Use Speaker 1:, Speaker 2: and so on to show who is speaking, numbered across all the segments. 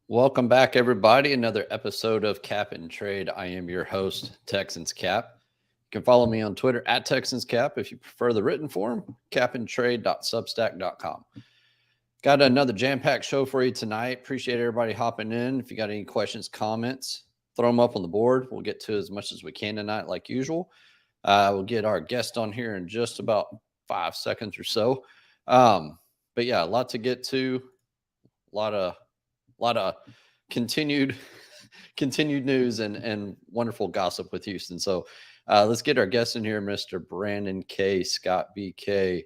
Speaker 1: Welcome back, everybody. Another episode of Cap and Trade. I am your host, Texans Cap. You can follow me on Twitter at Texans Cap. If you prefer the written form, capandtrade.substack.com. Got another jam-packed show for you tonight. Appreciate everybody hopping in. If you got any questions, comments, throw them up on the board. We'll get to as much as we can tonight, like usual. We'll get our guest on here in just about 5 seconds or so. But yeah, a lot to get to. A lot of continued news and wonderful gossip with Houston. So let's get our guest in here, Mr. Brandon K. Scott BK.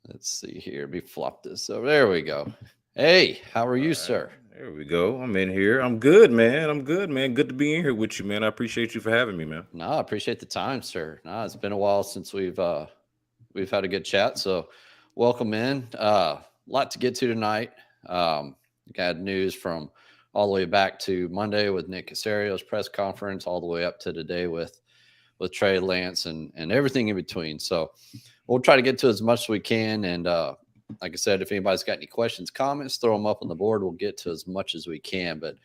Speaker 1: Let's see here. Let me flop this over. There we go. Hey, how are you, sir?
Speaker 2: There we go. I'm in here. I'm good, man. Good to be in here with you, man. I appreciate you for having me, man.
Speaker 1: No, I appreciate the time, sir. No, it's been a while since we've had a good chat. So welcome in. A lot to get to tonight. Got news from all the way back to Monday with Nick Caserio's press conference, all the way up to today with Trey Lance and everything in between. So we'll try to get to as much as we can. And like I said, if anybody's got any questions, comments, throw them up on the board. We'll get to as much as we can. But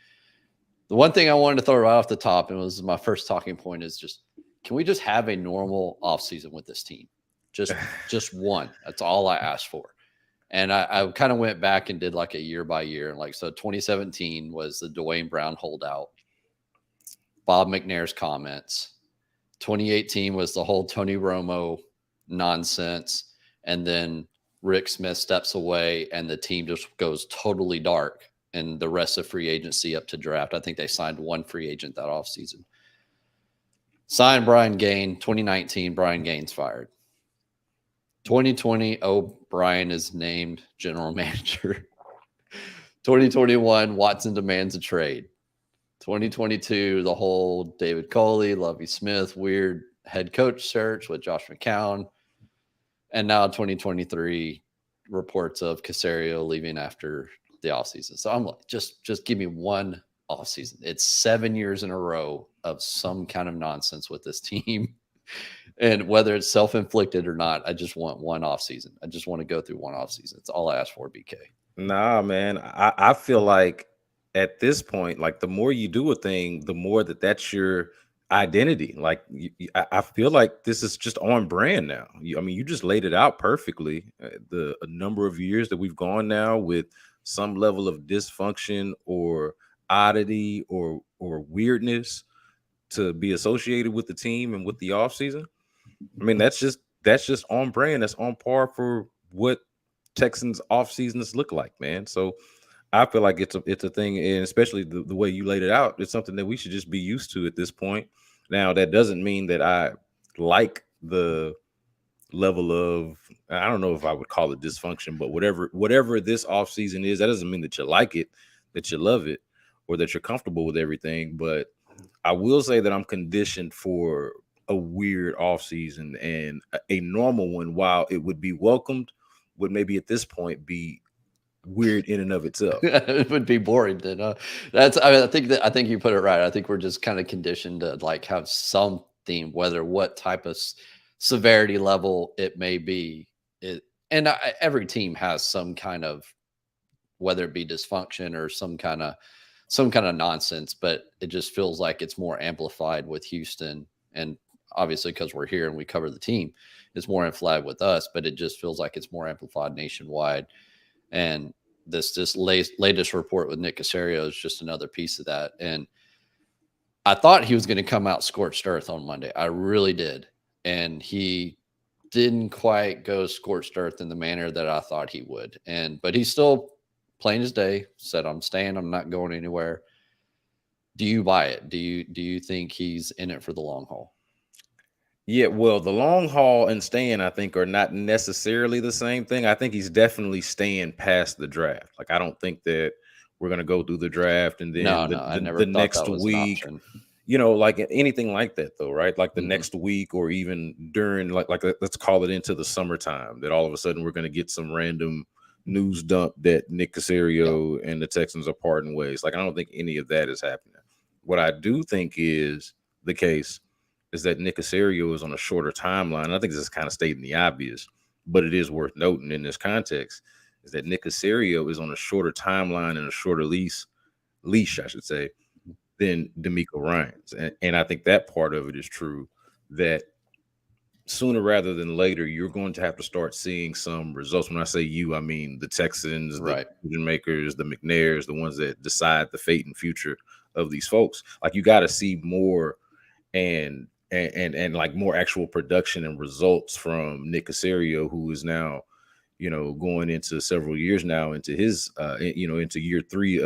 Speaker 1: the one thing I wanted to throw right off the top, and it was my first talking point, is just, can we just have a normal offseason with this team? Just one. That's all I asked for. And I kind of went back and did like a year by year. And so 2017 was the Dwayne Brown holdout, Bob McNair's comments. 2018 was the whole Tony Romo nonsense. And then Rick Smith steps away and the team just goes totally dark. And the rest of free agency up to draft. I think they signed one free agent that offseason. Signed Brian Gaine. 2019, Brian Gaine's fired. 2020, O'Brien is named general manager. 2021, Watson demands a trade. 2022, the whole David Coley, Lovie Smith, weird head coach search with Josh McCown. And now 2023, reports of Caserio leaving after the offseason. So I'm like, just give me one offseason. It's 7 years in a row of some kind of nonsense with this team. And whether it's self-inflicted or not, I just want one offseason. I just want to go through one offseason. It's all I ask for, BK.
Speaker 2: Nah, man. I feel like at this point, like the more you do a thing, the more that's your identity. Like I feel like this is just on brand now. You just laid it out perfectly. A number of years that we've gone now with some level of dysfunction or oddity or weirdness to be associated with the team and with the offseason. I mean, that's just on brand. That's on par for what Texans offseasons look like, man. So I feel like it's a thing, and especially the way you laid it out, it's something that we should just be used to at this point. Now, that doesn't mean that I like the level of, I don't know if I would call it dysfunction, but whatever this offseason is, that doesn't mean that you like it, that you love it, or that you're comfortable with everything. But I will say that I'm conditioned for a weird offseason, and a normal one, while it would be welcomed, would maybe at this point be weird in and of itself.
Speaker 1: It would be boring then. I think you put it right. I think we're just kind of conditioned to like have something, whether what type of severity level it may be. Every team has some kind of, whether it be dysfunction or some kind of nonsense, but it just feels like it's more amplified with Houston. And obviously, because we're here and we cover the team, it's more amplified with us, but it just feels like it's more amplified nationwide. And this latest report with Nick Caserio is just another piece of that. And I thought he was going to come out scorched earth on Monday. I really did. And he didn't quite go scorched earth in the manner that I thought he would. But he's still plain as day, said, I'm staying, I'm not going anywhere. Do you buy it? Do you think he's in it for the long haul?
Speaker 2: Yeah, well, the long haul and staying, I think, are not necessarily the same thing. I think he's definitely staying past the draft. Like, I don't think that we're going to go through the draft and then the next week, like anything like that, though, right? Like the next week, or even during, like let's call it into the summertime, that all of a sudden we're going to get some random news dump that Nick Caserio and the Texans are parting ways. Like, I don't think any of that is happening. What I do think is the case is that Nick Caserio is on a shorter timeline. I think this is kind of stating the obvious, but it is worth noting in this context is that Nick Caserio is on a shorter timeline and a shorter leash, I should say, than D'Amico Ryans. And I think that part of it is true, that sooner rather than later, you're going to have to start seeing some results. When I say you, I mean the Texans, the
Speaker 1: Right.
Speaker 2: decision makers, the McNairs, the ones that decide the fate and future of these folks. Like, you got to see more and like more actual production and results from Nick Caserio, who is now, going into several years now into his into year 3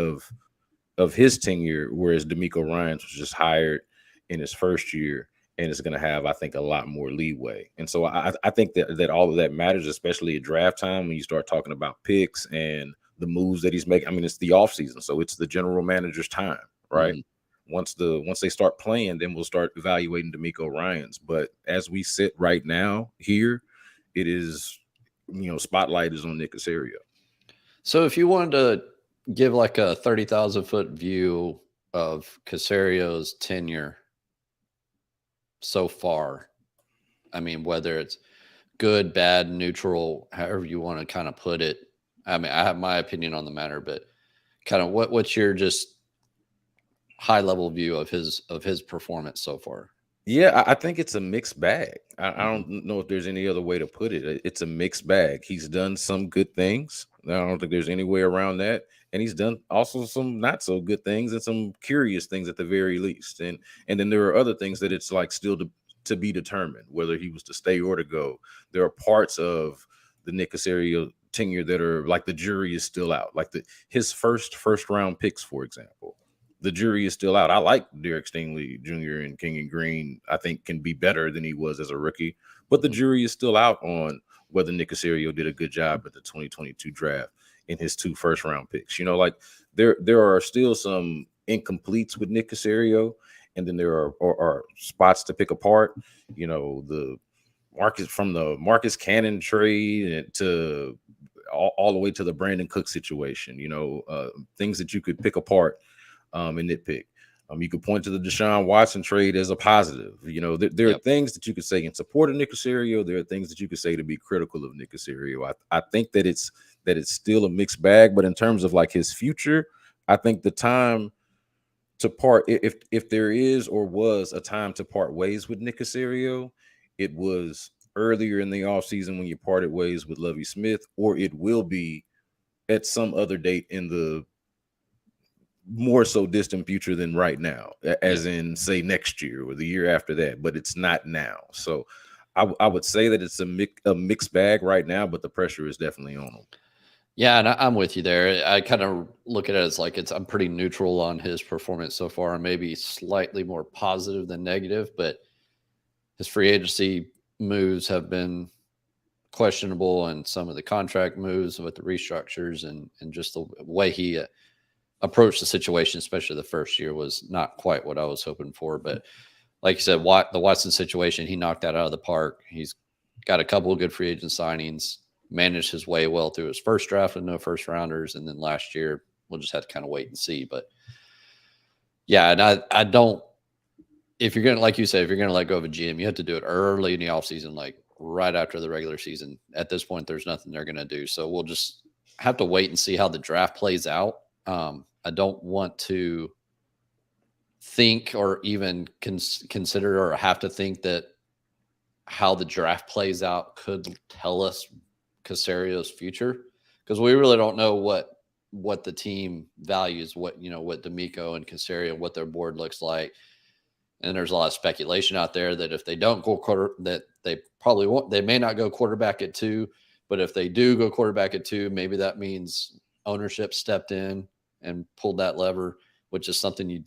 Speaker 2: of his tenure, whereas D'Amico Ryans was just hired in his first year and is going to have, I think, a lot more leeway. And so I think that all of that matters, especially at draft time when you start talking about picks and the moves that he's making. I mean, it's the offseason, so it's the general manager's time, right? Once they start playing, then we'll start evaluating D'Amico Ryans. But as we sit right now here, it is, spotlight is on Nick Caserio.
Speaker 1: So if you wanted to give like a 30,000-foot view of Caserio's tenure so far, I mean, whether it's good, bad, neutral, however you want to kind of put it. I mean, I have my opinion on the matter, but kind of what's your just high level view of his performance so far?
Speaker 2: Yeah, I think it's a mixed bag. I don't know if there's any other way to put it. It's a mixed bag. He's done some good things. I don't think there's any way around that. And he's done also some not so good things and some curious things at the very least. And then there are other things that it's like still to be determined whether he was to stay or to go. There are parts of the Nick Caserio tenure that are like the jury is still out. Like his first round picks, for example. The jury is still out. I like Derek Stingley Jr. and Kenyon Green. I think can be better than he was as a rookie, but the jury is still out on whether Nick Caserio did a good job at the 2022 draft in his 2 first-round picks. Like there are still some incompletes with Nick Caserio, and then there are spots to pick apart. The Marcus Cannon trade to all the way to the Brandon Cook situation. Things that you could pick apart. And nitpick. You could point to the Deshaun Watson trade as a positive. There are things that you could say in support of Nick Caserio. There are things that you could say to be critical of Nick Caserio. I think that it's still a mixed bag, but in terms of like his future, I think the time to part, if there is or was a time to part ways with Nick Caserio, it was earlier in the offseason when you parted ways with Lovie Smith, or it will be at some other date in the more so distant future than right now, as in say next year or the year after that, but it's not now. So I would say that it's a mixed bag right now, but the pressure is definitely on him.
Speaker 1: Yeah, and I'm with you there. I kind of look at it as like I'm pretty neutral on his performance so far, and maybe slightly more positive than negative, but his free agency moves have been questionable, and some of the contract moves with the restructures and just the way he approached the situation, especially the first year, was not quite what I was hoping for. But like you said, the Watson situation, he knocked that out of the park. He's got a couple of good free agent signings, managed his way well through his first draft with no first rounders. And then last year, we'll just have to kind of wait and see. But yeah, and I don't, if you're going to, like you said, if you're going to let go of a GM, you have to do it early in the offseason, like right after the regular season. At this point, there's nothing they're going to do. So we'll just have to wait and see how the draft plays out. I don't want to think or even consider or have to think that how the draft plays out could tell us Caserio's future, because we really don't know what the team values, what D'Amico and Caserio, what their board looks like. And there's a lot of speculation out there that if they don't go that they probably won't, they may not go quarterback at 2, but if they do go quarterback at 2, maybe that means ownership stepped in and pulled that lever, which is something you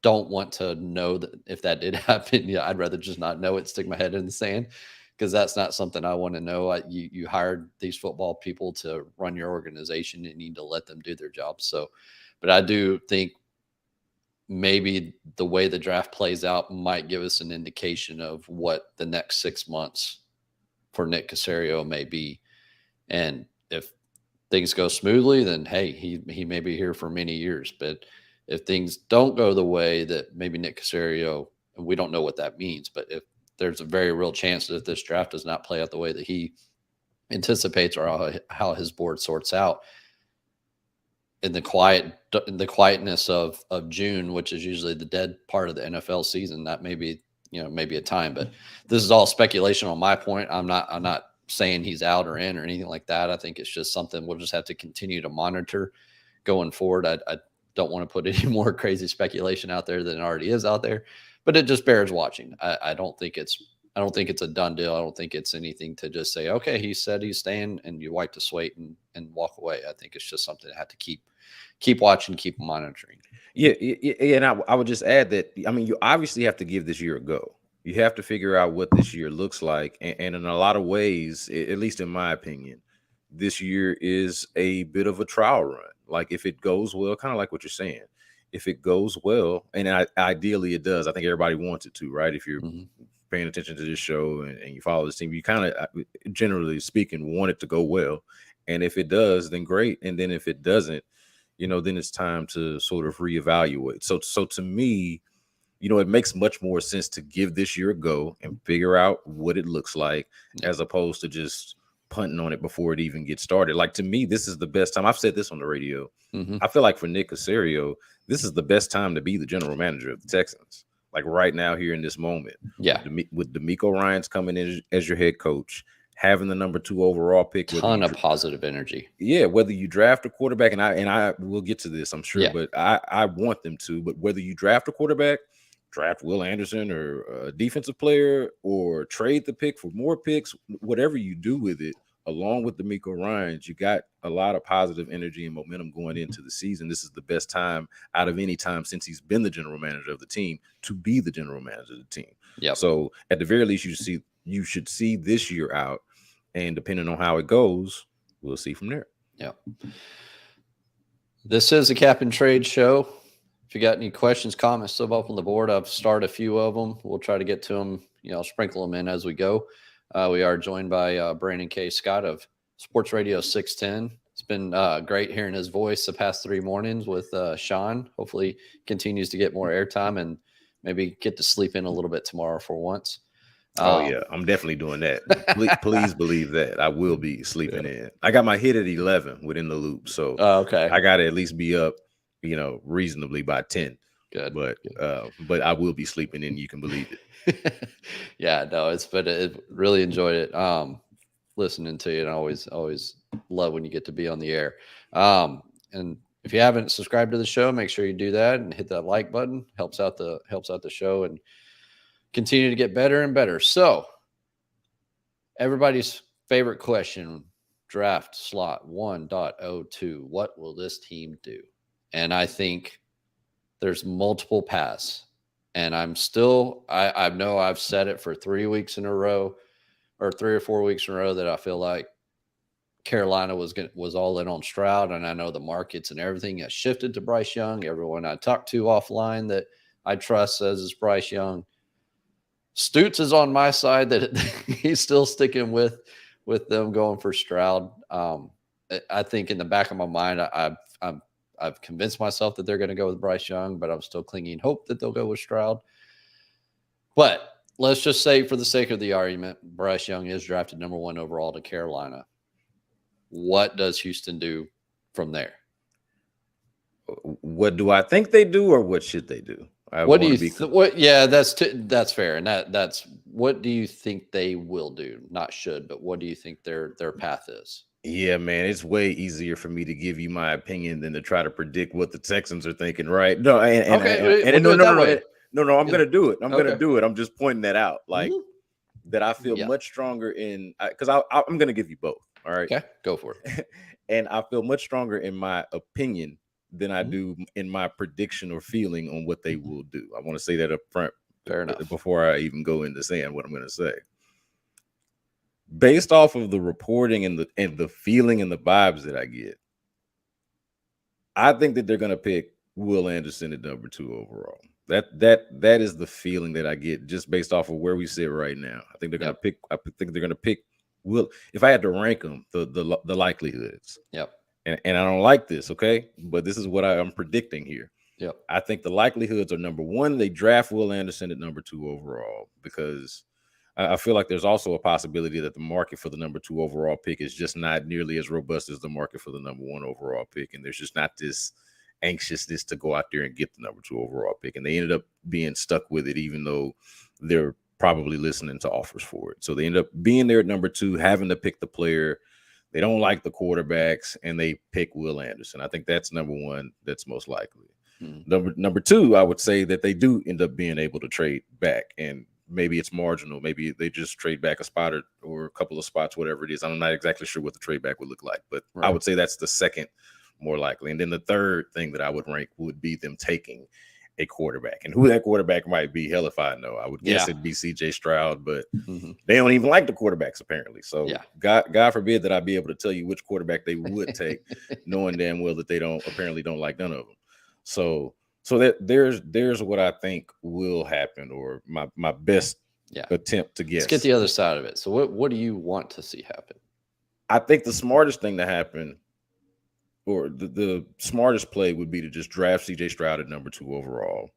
Speaker 1: don't want to know that if that did happen. Yeah, I'd rather just not know it, stick my head in the sand, because that's not something I want to know. You hired these football people to run your organization, and you need to let them do their job. So, but I do think maybe the way the draft plays out might give us an indication of what the next 6 months for Nick Caserio may be. And if things go smoothly, then hey, he may be here for many years. But if things don't go the way that maybe Nick Caserio, and we don't know what that means, but if there's a very real chance that this draft does not play out the way that he anticipates or how his board sorts out in the quietness of June, which is usually the dead part of the NFL season, that may be, maybe a time. But this is all speculation on my point. I'm not saying he's out or in or anything like that. I think it's just something we'll just have to continue to monitor going forward. I don't want to put any more crazy speculation out there than it already is out there, but it just bears watching. I don't think it's a done deal. I don't think it's anything to just say, okay, he said he's staying, and you wipe the slate and walk away. I think it's just something that have to keep watching, keep monitoring.
Speaker 2: Yeah, and I would just add that, I mean, you obviously have to give this year a go. You have to figure out what this year looks like. And in a lot of ways, at least in my opinion, this year is a bit of a trial run. Like, if it goes well, kind of like what you're saying, if it goes well, and ideally it does, I think everybody wants it to, right? If you're paying attention to this show and you follow this team, you kind of, generally speaking, want it to go well. And if it does, then great. And then if it doesn't, then it's time to sort of reevaluate. So to me, it makes much more sense to give this year a go and figure out what it looks like, as opposed to just punting on it before it even gets started. Like, to me, this is the best time. I've said this on the radio. I feel like for Nick Caserio, this is the best time to be the general manager of the Texans. Like, right now, here in this moment.
Speaker 1: Yeah.
Speaker 2: With D'Amico Ryans coming in as your head coach, having the number 2 overall pick,
Speaker 1: ton of positive energy.
Speaker 2: Yeah, whether you draft a quarterback, and I will get to this, I'm sure, but I want them to. But whether you draft a quarterback, draft Will Anderson or a defensive player, or trade the pick for more picks, whatever you do with it, along with D'Amico Ryans, you got a lot of positive energy and momentum going into the season. This is the best time out of any time since he's been the general manager of the team to be the general manager of the team.
Speaker 1: Yeah.
Speaker 2: So at the very least, you should see this year out, and depending on how it goes, we'll see from there.
Speaker 1: Yeah. This is a cap and trade show. If you got any questions, comments, stuff up on the board, I've started a few of them. We'll try to get to them, sprinkle them in as we go. We are joined by Brandon K. Scott of Sports Radio 610. It's been great hearing his voice the past 3 mornings with Sean. Hopefully continues to get more airtime and maybe get to sleep in a little bit tomorrow for once.
Speaker 2: Yeah, I'm definitely doing that. Please believe that I will be sleeping in. I got my hit at 11 within the loop, so
Speaker 1: okay, I
Speaker 2: got to at least be up, reasonably by 10.
Speaker 1: Good,
Speaker 2: but I will be sleeping in. You can believe it.
Speaker 1: Yeah, no, it really enjoyed it. Listening to you, and I always love when you get to be on the air. And if you haven't subscribed to the show, make sure you do that and hit that like button. Helps out the show and continue to get better and better. So, everybody's favorite question, draft slot 1.02. What will this team do? And I think there's multiple paths. And I know I've said it for 3 weeks in a row, or 3 or 4 weeks in a row, that I feel like Carolina was all in on Stroud. And I know the markets and everything has shifted to Bryce Young. Everyone I talked to offline that I trust says it's Bryce Young. Stoots is on my side that he's still sticking with them going for Stroud. I think in the back of my mind, I've convinced myself that they're going to go with Bryce Young, but I'm still clinging hope that they'll go with Stroud. But let's just say, for the sake of the argument, Bryce Young is drafted number 1 overall to Carolina. What does Houston do from there?
Speaker 2: What do I think they do, or what should they do?
Speaker 1: What do you think? Yeah, that's fair. And that's what do you think they will do? Not should, but what do you think their path is?
Speaker 2: Yeah, man, it's way easier for me to give you my opinion than to try to predict what the Texans are thinking, right? No, no, I'm gonna do it. I'm gonna do it. I'm just pointing that out, like that. I feel much stronger in, because I'm gonna give you both. All right,
Speaker 1: okay, go for it.
Speaker 2: And I feel much stronger in my opinion than I do in my prediction or feeling on what they will do. I want to say that up front,
Speaker 1: fair enough,
Speaker 2: before I even go into saying what I'm going to say. Based off of the reporting and the feeling and the vibes that I get, I think that they're going to pick Will Anderson at number 2 overall. That is the feeling that I get just based off of where we sit right now. I think they're going to pick. I think they're going to pick Will. If I had to rank them, the likelihoods.
Speaker 1: Yep.
Speaker 2: And I don't like this, okay? But this is what I'm predicting here.
Speaker 1: Yep.
Speaker 2: I think the likelihoods are number one, they draft Will Anderson at number 2 overall, because I feel like there's also a possibility that the market for the number 2 overall pick is just not nearly as robust as the market for the number 1 overall pick. And there's just not this anxiousness to go out there and get the number 2 overall pick. And they ended up being stuck with it, even though they're probably listening to offers for it. So they end up being there at number 2, having to pick the player. They don't like the quarterbacks, and they pick Will Anderson. I think that's number 1. That's most likely. Number 2, I would say that they do end up being able to trade back, and maybe it's marginal. Maybe they just trade back a spot or a couple of spots, whatever it is. I'm not exactly sure what the trade back would look like, but I would say that's the second more likely. And then the third thing that I would rank would be them taking a quarterback, and who that quarterback might be, hell if I know. I would guess it'd be CJ Stroud, but they don't even like the quarterbacks apparently. So God forbid that I'd be able to tell you which quarterback they would take, knowing damn well that they don't like none of them. So that there's what I think will happen, or my best attempt to guess.
Speaker 1: Let's get the other side of it. So what do you want to see happen?
Speaker 2: I think the smartest thing to happen, or the smartest play, would be to just draft CJ Stroud at number 2 overall.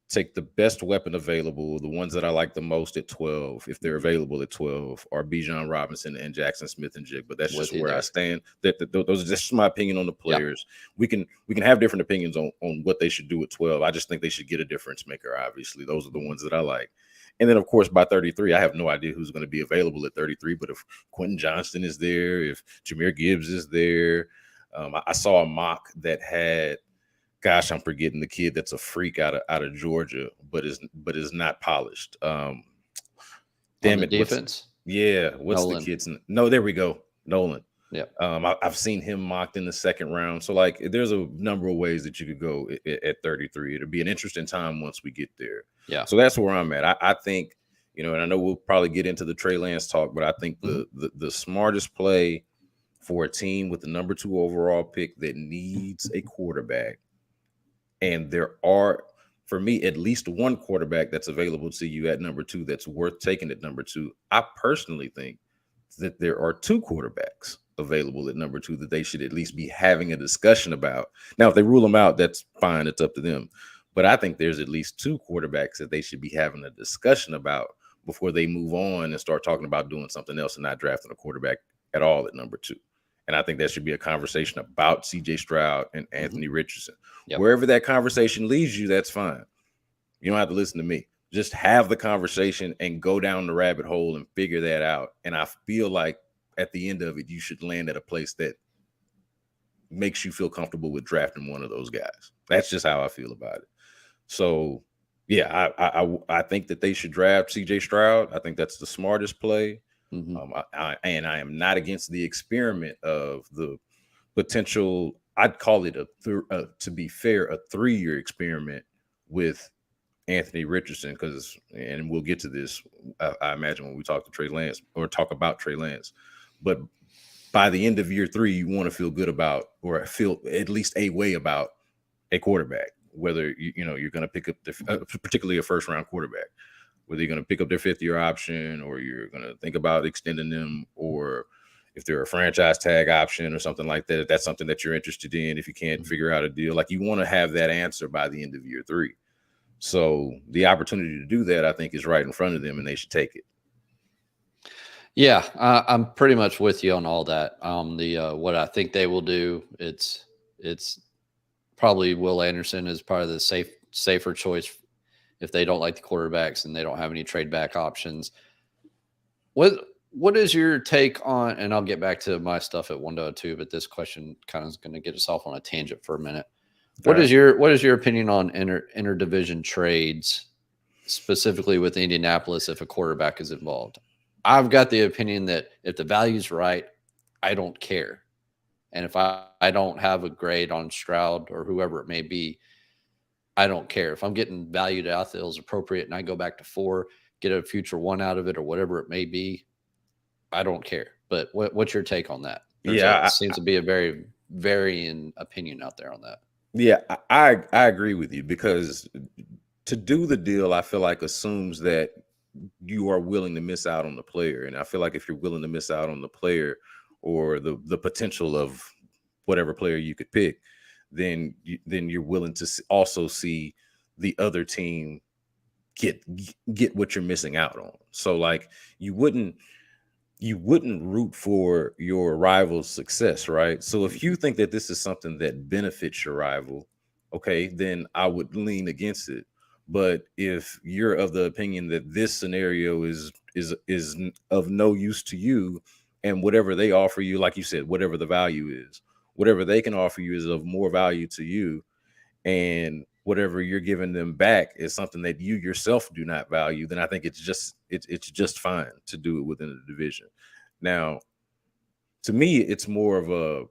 Speaker 2: Take the best weapon available. The ones that I like the most at 12, if they're available at 12, are Bijan Robinson and Jackson Smith-Njigba. But that's just where I stand. Those are just my opinion on the players. We can have different opinions on what they should do at 12. I just think they should get a difference maker. Obviously, those are the ones that I like. And then, of course, by 33, I have no idea who's going to be available at 33. But if Quentin Johnston is there, if Jahmyr Gibbs is there, I saw a mock that had, gosh, I'm forgetting the kid that's a freak out of Georgia, but is not polished. Damn it,
Speaker 1: defense.
Speaker 2: What's Nolan. The kid's? No, there we go, Nolan.
Speaker 1: Yeah,
Speaker 2: I've seen him mocked in the second round. So like, there's a number of ways that you could go at 33. It'll be an interesting time once we get there.
Speaker 1: Yeah.
Speaker 2: So that's where I'm at. I think, and I know we'll probably get into the Trey Lance talk, but I think the smartest play for a team with the number 2 overall pick that needs a quarterback, and there are, for me, at least one quarterback that's available to you at number 2 that's worth taking at number 2. I personally think that there are 2 quarterbacks available at number 2 that they should at least be having a discussion about. Now, if they rule them out, that's fine. It's up to them. But I think there's at least 2 quarterbacks that they should be having a discussion about before they move on and start talking about doing something else and not drafting a quarterback at all at number 2. And I think that should be a conversation about CJ Stroud and Anthony Richardson. Yep. Wherever that conversation leads you, that's fine. You don't have to listen to me. Just have the conversation and go down the rabbit hole and figure that out. And I feel like at the end of it, you should land at a place that makes you feel comfortable with drafting one of those guys. That's just how I feel about it. So, yeah, I think that they should draft CJ Stroud. I think that's the smartest play. I am not against the experiment of the potential. I'd call it to be fair, a 3-year experiment with Anthony Richardson, and we'll get to this, I imagine, when we talk to Trey Lance or talk about Trey Lance. But by the end of year 3, you want to feel good about, or feel at least a way about, a quarterback, whether you're going to pick up particularly a first-round quarterback. Whether you're going to pick up their 5th-year option, or you're going to think about extending them, or if they're a franchise tag option or something like that, if that's something that you're interested in, if you can't figure out a deal, like, you want to have that answer by the end of year 3. So the opportunity to do that, I think, is right in front of them, and they should take it.
Speaker 1: Yeah, I'm pretty much with you on all that. What I think they will do, it's probably Will Anderson is probably the safer choice if they don't like the quarterbacks and they don't have any trade back options. What is your take on, and I'll get back to my stuff at 1-2, but this question kind of is going to get us off on a tangent for a minute. What is your opinion on interdivision trades, specifically with Indianapolis, if a quarterback is involved? I've got the opinion that if the value's right, I don't care. And if I don't have a grade on Stroud or whoever it may be, I don't care. If I'm getting valued out that is appropriate and I go back to 4, get a future 1 out of it or whatever it may be, I don't care. But what's your take on that? It seems to be a very varying opinion out there on that.
Speaker 2: Yeah, I agree with you, because to do the deal, I feel like assumes that you are willing to miss out on the player. And I feel like if you're willing to miss out on the player or the potential of whatever player you could pick, then you're willing to also see the other team get what you're missing out on. So like you wouldn't root for your rival's success, right? So if you think that this is something that benefits your rival, okay, then I would lean against it. But if you're of the opinion that this scenario is of no use to you, and whatever they offer you, like you said, whatever the value is, whatever they can offer you is of more value to you, and whatever you're giving them back is something that you yourself do not value, then I think it's just fine to do it within the division. Now, to me, it's more of a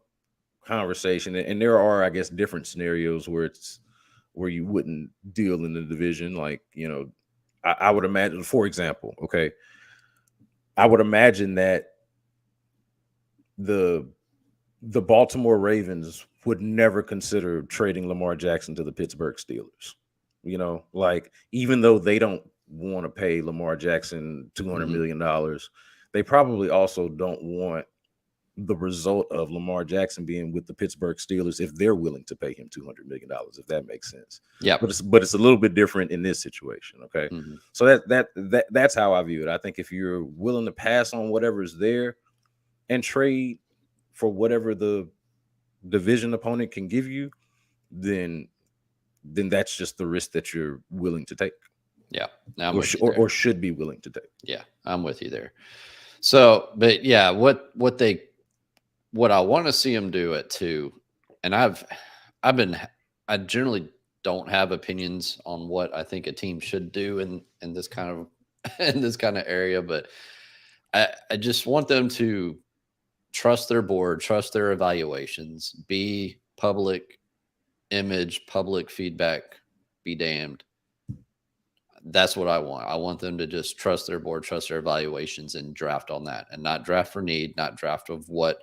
Speaker 2: conversation, and there are, I guess, different scenarios where you wouldn't deal in the division. Like, I would imagine, for example, okay, I would imagine that the Baltimore Ravens would never consider trading Lamar Jackson to the Pittsburgh Steelers. Like, even though they don't want to pay Lamar Jackson $200 million, they probably also don't want the result of Lamar Jackson being with the Pittsburgh Steelers if they're willing to pay him $200 million, if that makes sense.
Speaker 1: Yeah.
Speaker 2: But it's a little bit different in this situation. Okay. So that's how I view it. I think if you're willing to pass on whatever's there and trade for whatever the division opponent can give you, then that's just the risk that you're willing to take.
Speaker 1: Yeah.
Speaker 2: Or should be willing to take.
Speaker 1: Yeah, I'm with you there. So, but yeah, what I want to see them do it too, and I generally don't have opinions on what I think a team should do in this kind of in this kind of area, but I just want them to trust their board, trust their evaluations, be public image, public feedback, be damned. That's what I want. I want them to just trust their board, trust their evaluations, and draft on that, and not draft for need, not draft of what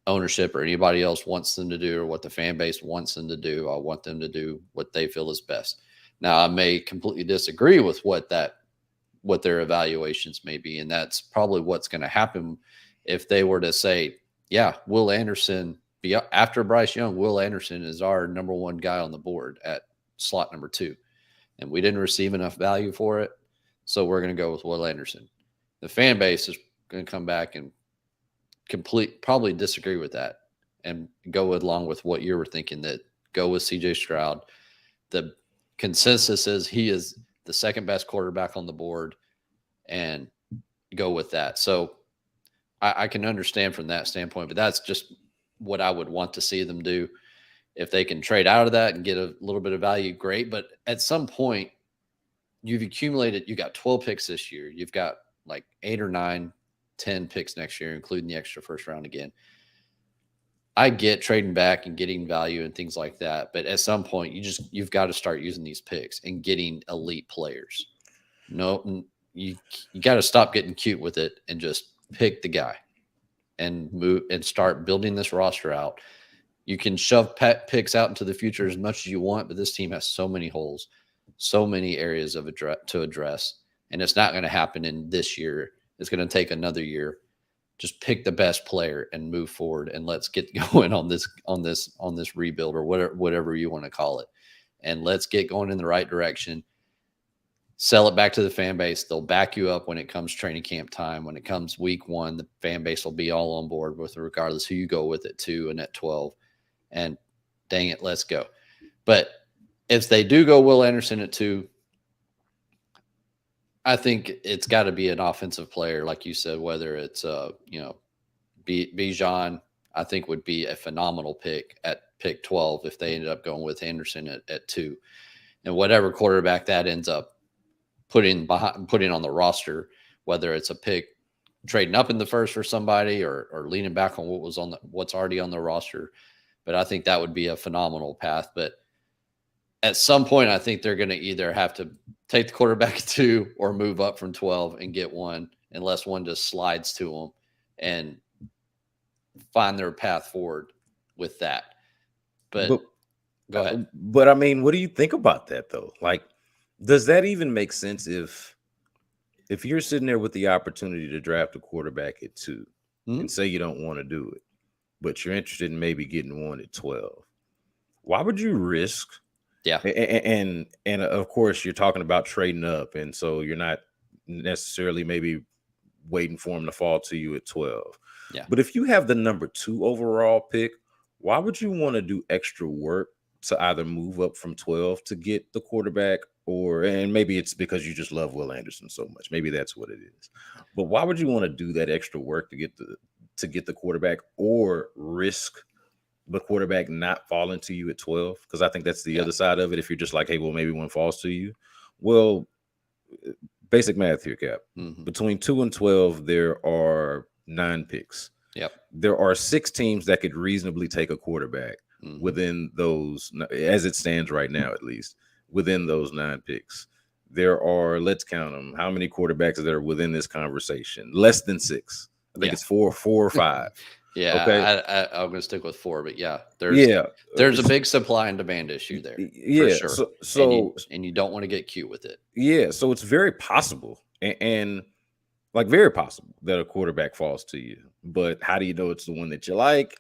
Speaker 1: ownership or anybody else wants them to do or what the fan base wants them to do. I want them to do what they feel is best. Now, I may completely disagree with what their evaluations may be, and that's probably what's going to happen if they were to say, yeah, Will Anderson, after Bryce Young, Will Anderson is our number one guy on the board at slot number 2. And we didn't receive enough value for it, so we're going to go with Will Anderson. The fan base is going to come back and probably disagree with that and go along with what you were thinking, that go with CJ Stroud. The consensus is he is the second best quarterback on the board, and go with that. So I can understand from that standpoint, but that's just what I would want to see them do. If they can trade out of that and get a little bit of value, great. But at some point, you've accumulated, you got 12 picks this year. You've got like 8 or 9, 10 picks next year, including the extra first round again. I get trading back and getting value and things like that. But at some point, you've got to start using these picks and getting elite players. No, you got to stop getting cute with it and just pick the guy and move and start building this roster out. You can shove picks out into the future as much as you want, but this team has so many holes, so many areas to address, and it's not going to happen in this year. It's going to take another year. Just pick the best player and move forward, and let's get going on this rebuild, or whatever you want to call it, and let's get going in the right direction. Sell it back to the fan base. They'll back you up when it comes training camp time. When it comes week 1, the fan base will be all on board with regardless who you go with at 2 and at 12. And dang it, let's go. But if they do go Will Anderson at 2, I think it's got to be an offensive player, like you said, whether it's Bijan, I think would be a phenomenal pick at pick 12 if they ended up going with Anderson at 2. And whatever quarterback that ends up putting on the roster, whether it's a pick trading up in the first for somebody or leaning back on what's already on the roster. But I think that would be a phenomenal path. But at some point, I think they're going to either have to take the quarterback at 2 or move up from 12 and get one, unless one just slides to them, and find their path forward with that. But go ahead.
Speaker 2: But I mean, what do you think about that though? Like, does that even make sense if you're sitting there with the opportunity to draft a quarterback at 2 and say you don't want to do it, but you're interested in maybe getting one at 12? why would you risk?
Speaker 1: Yeah.
Speaker 2: And of course, you're talking about trading up, and so you're not necessarily maybe waiting for him to fall to you at 12.
Speaker 1: Yeah.
Speaker 2: But if you have the number 2 overall pick, why would you want to do extra work to either move up from 12 to get the quarterback, or and maybe it's because you just love Will Anderson so much. Maybe that's what it is. But why would you want to do that extra work to get the quarterback, or risk the quarterback not falling to you at 12? Because I think that's the
Speaker 1: Yeah.
Speaker 2: other side of it. If you're just like, hey, well, maybe one falls to you. Well, basic math here, Cap.
Speaker 1: Mm-hmm.
Speaker 2: Between 2 and 12, there are 9 picks.
Speaker 1: Yep.
Speaker 2: There are 6 teams that could reasonably take a quarterback within those, as it stands right now, at least within those 9 picks. There are, let's count them, how many quarterbacks that are within this conversation? Less than 6. I think it's four or 5.
Speaker 1: Yeah,
Speaker 2: Okay.
Speaker 1: I'm going to stick with 4, but yeah,
Speaker 2: Yeah.
Speaker 1: there's a big supply and demand issue there for
Speaker 2: Yeah.
Speaker 1: sure.
Speaker 2: So
Speaker 1: and you don't want to get cute with it.
Speaker 2: yeah. So it's very possible, and like very possible that a quarterback falls to you. But how do you know it's the one that you like?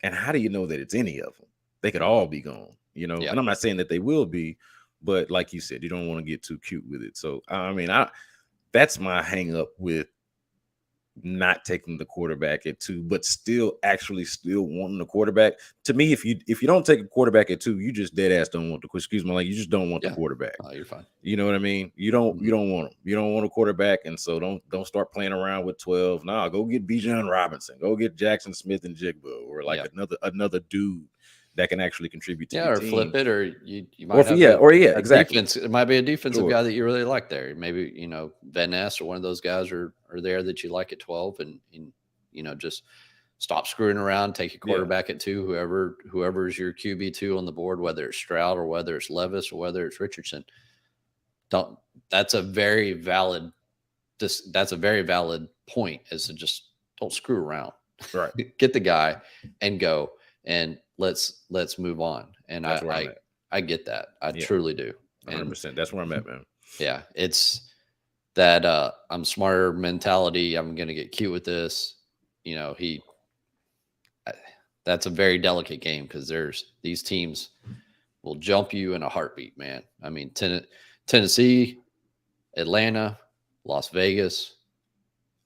Speaker 2: And how do you know that it's any of them? They could all be gone, you know.
Speaker 1: Yeah.
Speaker 2: And I'm not saying that they will be, but like you said, you don't want to get too cute with it. So I mean, that's my hang up with not taking the quarterback at 2, but still wanting the quarterback. To me, if you don't take a quarterback at 2, you just dead ass don't want the, excuse me, like you just don't want the quarterback.
Speaker 1: Oh, you're fine.
Speaker 2: You know what I mean? You don't want him. You don't want a quarterback, and so don't start playing around with 12. Nah, go get Bijan Robinson. Go get Jackson Smith and Jigba, or like another dude that can actually contribute to your team.
Speaker 1: Flip it, or you might have
Speaker 2: exactly.
Speaker 1: Defense. It might be a defensive guy that you really like there. Maybe Van Ness or one of those guys are there that you like at 12, and just stop screwing around. Take your quarterback at 2. Whoever's your QB2 on the board, whether it's Stroud or whether it's Levis or whether it's Richardson. That's a very valid point, is to just don't screw around.
Speaker 2: Right.
Speaker 1: Get the guy and go, and let's move on. And I get that. I truly do.
Speaker 2: 100%. That's where I'm at, man.
Speaker 1: Yeah. It's that I'm smarter mentality. I'm going to get cute with this. That's a very delicate game, because these teams will jump you in a heartbeat, man. I mean, Tennessee, Atlanta, Las Vegas,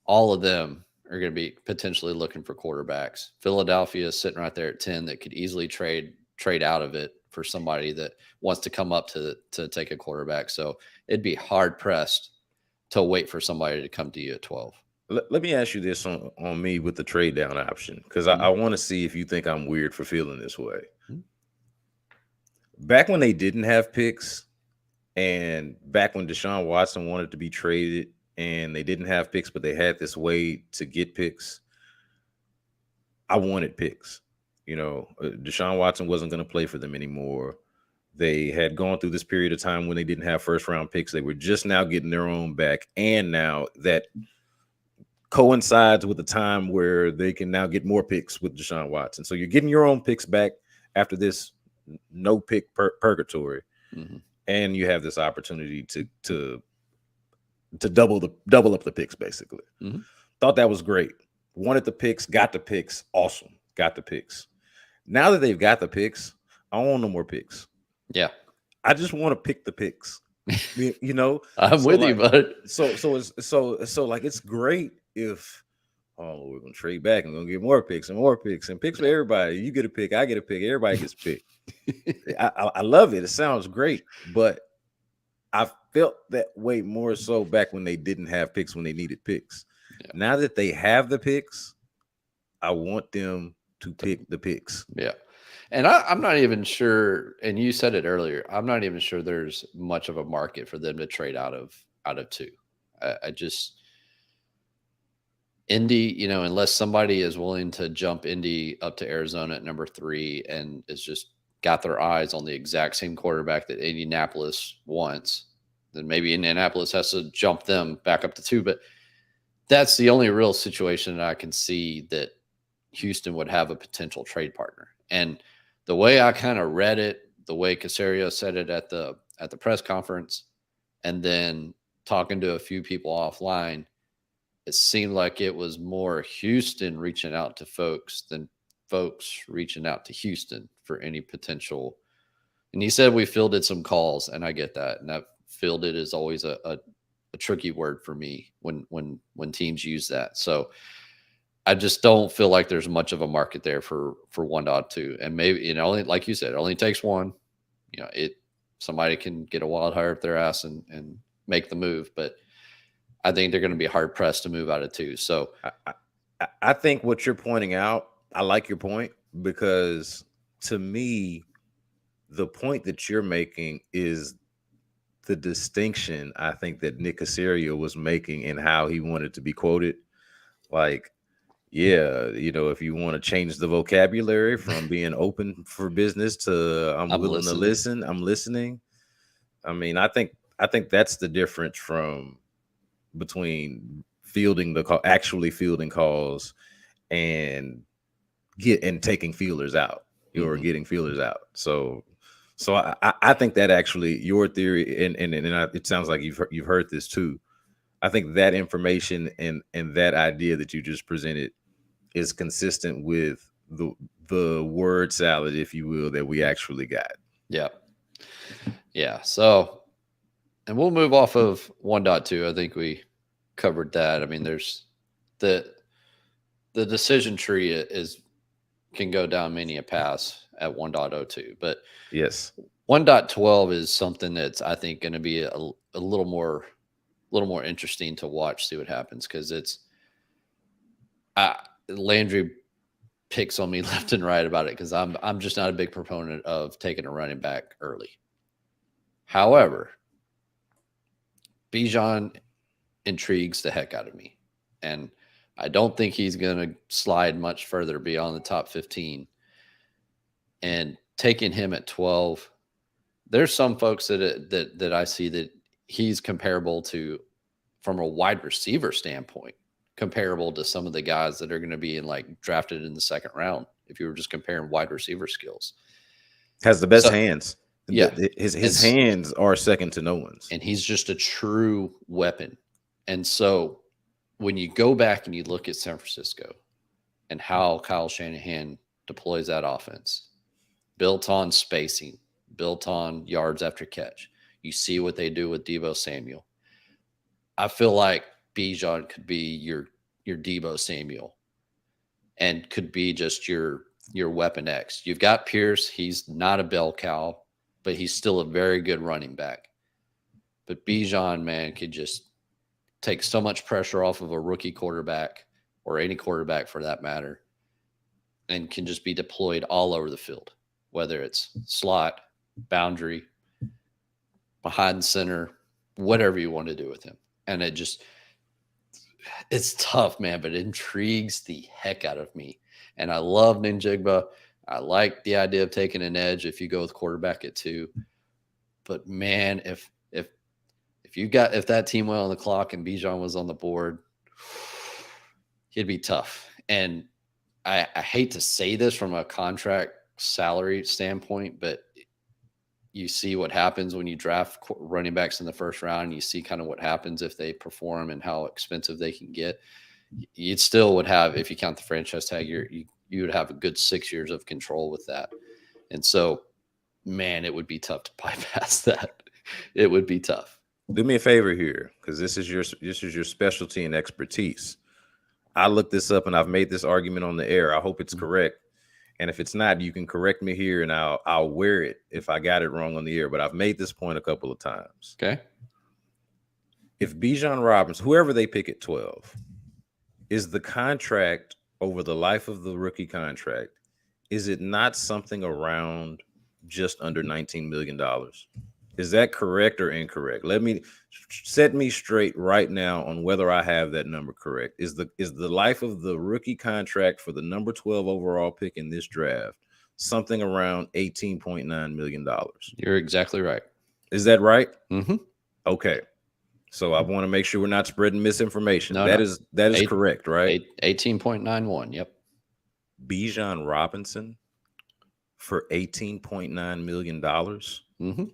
Speaker 1: all of them are going to be potentially looking for quarterbacks. Philadelphia is sitting right there at 10 that could easily trade out of it for somebody that wants to come up to take a quarterback. So it'd be hard pressed to wait for somebody to come to you at 12.
Speaker 2: Let me ask you this on me with the trade down option, because I want to see if you think I'm weird for feeling this way. Back when they didn't have picks, and back when Deshaun Watson wanted to be traded and they didn't have picks, but they had this way to get picks, I wanted picks. Deshaun Watson wasn't going to play for them anymore. They had gone through this period of time when they didn't have first round picks. They were just now getting their own back. And now that coincides with the time where they can now get more picks with Deshaun Watson. So you're getting your own picks back after this no pick purgatory. Mm-hmm. And you have this opportunity to double up the picks, basically. Mm-hmm. Thought that was great. Wanted the picks, got the picks. Awesome. Got the picks. Now that they've got the picks, I don't want no more picks.
Speaker 1: Yeah.
Speaker 2: I just want to pick the picks.
Speaker 1: I'm with you, bud.
Speaker 2: So like, it's great if we're gonna trade back and we're gonna get more picks and picks for everybody. You get a pick, I get a pick, everybody gets picked. I love it. It sounds great, but I felt that way more so back when they didn't have picks, when they needed picks. Yeah. Now that they have the picks, I want them to pick the picks.
Speaker 1: Yeah. And I'm not even sure, and you said it earlier, I'm not even sure there's much of a market for them to trade out of 2. I just, Indy, unless somebody is willing to jump Indy up to Arizona at number 3 and is just got their eyes on the exact same quarterback that Indianapolis wants, then maybe Indianapolis has to jump them back up to 2. But that's the only real situation that I can see that Houston would have a potential trade partner. And the way I kind of read it, the way Caserio said it at the press conference, and then talking to a few people offline, it seemed like it was more Houston reaching out to folks than folks reaching out to Houston for any potential And he said we fielded some calls, and I get that. And that fielded is always a tricky word for me when teams use that. So I just don't feel like there's much of a market there for 1.2. And maybe, only like you said, it only takes one. Somebody can get a wild hire up their ass and make the move, but I think they're going to be hard pressed to move out of 2. So
Speaker 2: I think what you're pointing out, I like your point, because to me, the point that you're making is the distinction I think that Nick Caserio was making in how he wanted to be quoted. Like, yeah, if you want to change the vocabulary from being open for business to I'm willing to listen, I'm listening. I mean, I think that's the difference between fielding the call, actually fielding calls, and taking feelers out, or getting feelers out. So I think that actually your theory, and it sounds like you've heard this too. I think that information and that idea that you just presented is consistent with the word salad, if you will, that we actually got.
Speaker 1: Yeah. So, and we'll move off of 1.2. I think we covered that. I mean, there's the decision tree can go down many a pass at 1.02, but
Speaker 2: yes,
Speaker 1: 1.12 is something that's, I think, going to be a little more interesting to watch, see what happens. Cause Landry picks on me left and right about it, because I'm just not a big proponent of taking a running back early. However, Bijan intrigues the heck out of me, and I don't think he's going to slide much further beyond the top 15. And taking him at 12, there's some folks that I see that he's comparable to, from a wide receiver standpoint, comparable to some of the guys that are going to be drafted in the second round. If you were just comparing wide receiver skills,
Speaker 2: has the best hands.
Speaker 1: Yeah,
Speaker 2: his hands are second to no one's,
Speaker 1: and he's just a true weapon. And so when you go back and you look at San Francisco and how Kyle Shanahan deploys that offense, built on spacing, built on yards after catch, you see what they do with Deebo Samuel. I feel like Bijan could be your Deebo Samuel, and could be just your weapon X. You've got Pierce. He's not a bell cow, but he's still a very good running back. But Bijan, man, could just take so much pressure off of a rookie quarterback, or any quarterback for that matter, and can just be deployed all over the field, whether it's slot, boundary, behind center, whatever you want to do with him. And it's tough, man, but it intrigues the heck out of me. And I love Ninjigba. I like the idea of taking an edge if you go with quarterback at 2. But man, if that team went on the clock and Bijan was on the board, it'd be tough. And I hate to say this from a contract salary standpoint, but you see what happens when you draft running backs in the first round, and you see kind of what happens if they perform and how expensive they can get. You still would have, if you count the franchise tag, you would have a good 6 years of control with that. And so, man, it would be tough to bypass that. It would be tough.
Speaker 2: Do me a favor here, because this is your specialty and expertise. I looked this up and I've made this argument on the air. I hope it's correct. And if it's not, you can correct me here, and I'll wear it if I got it wrong on the air. But I've made this point a couple of times.
Speaker 1: Okay.
Speaker 2: If Bijan Robinson, whoever they pick at 12, is the contract over the life of the rookie contract, is it not something around just under $19 million? Is that correct or incorrect? Set me straight right now on whether I have that number correct. Is the life of the rookie contract for the number 12 overall pick in this draft something around $18.9 million?
Speaker 1: You're exactly right.
Speaker 2: Is that right?
Speaker 1: Mm-hmm.
Speaker 2: Okay. So I want to make sure we're not spreading misinformation. That is correct, right?
Speaker 1: 18.91. Yep.
Speaker 2: Bijan Robinson for $18.9 million.
Speaker 1: Mm-hmm.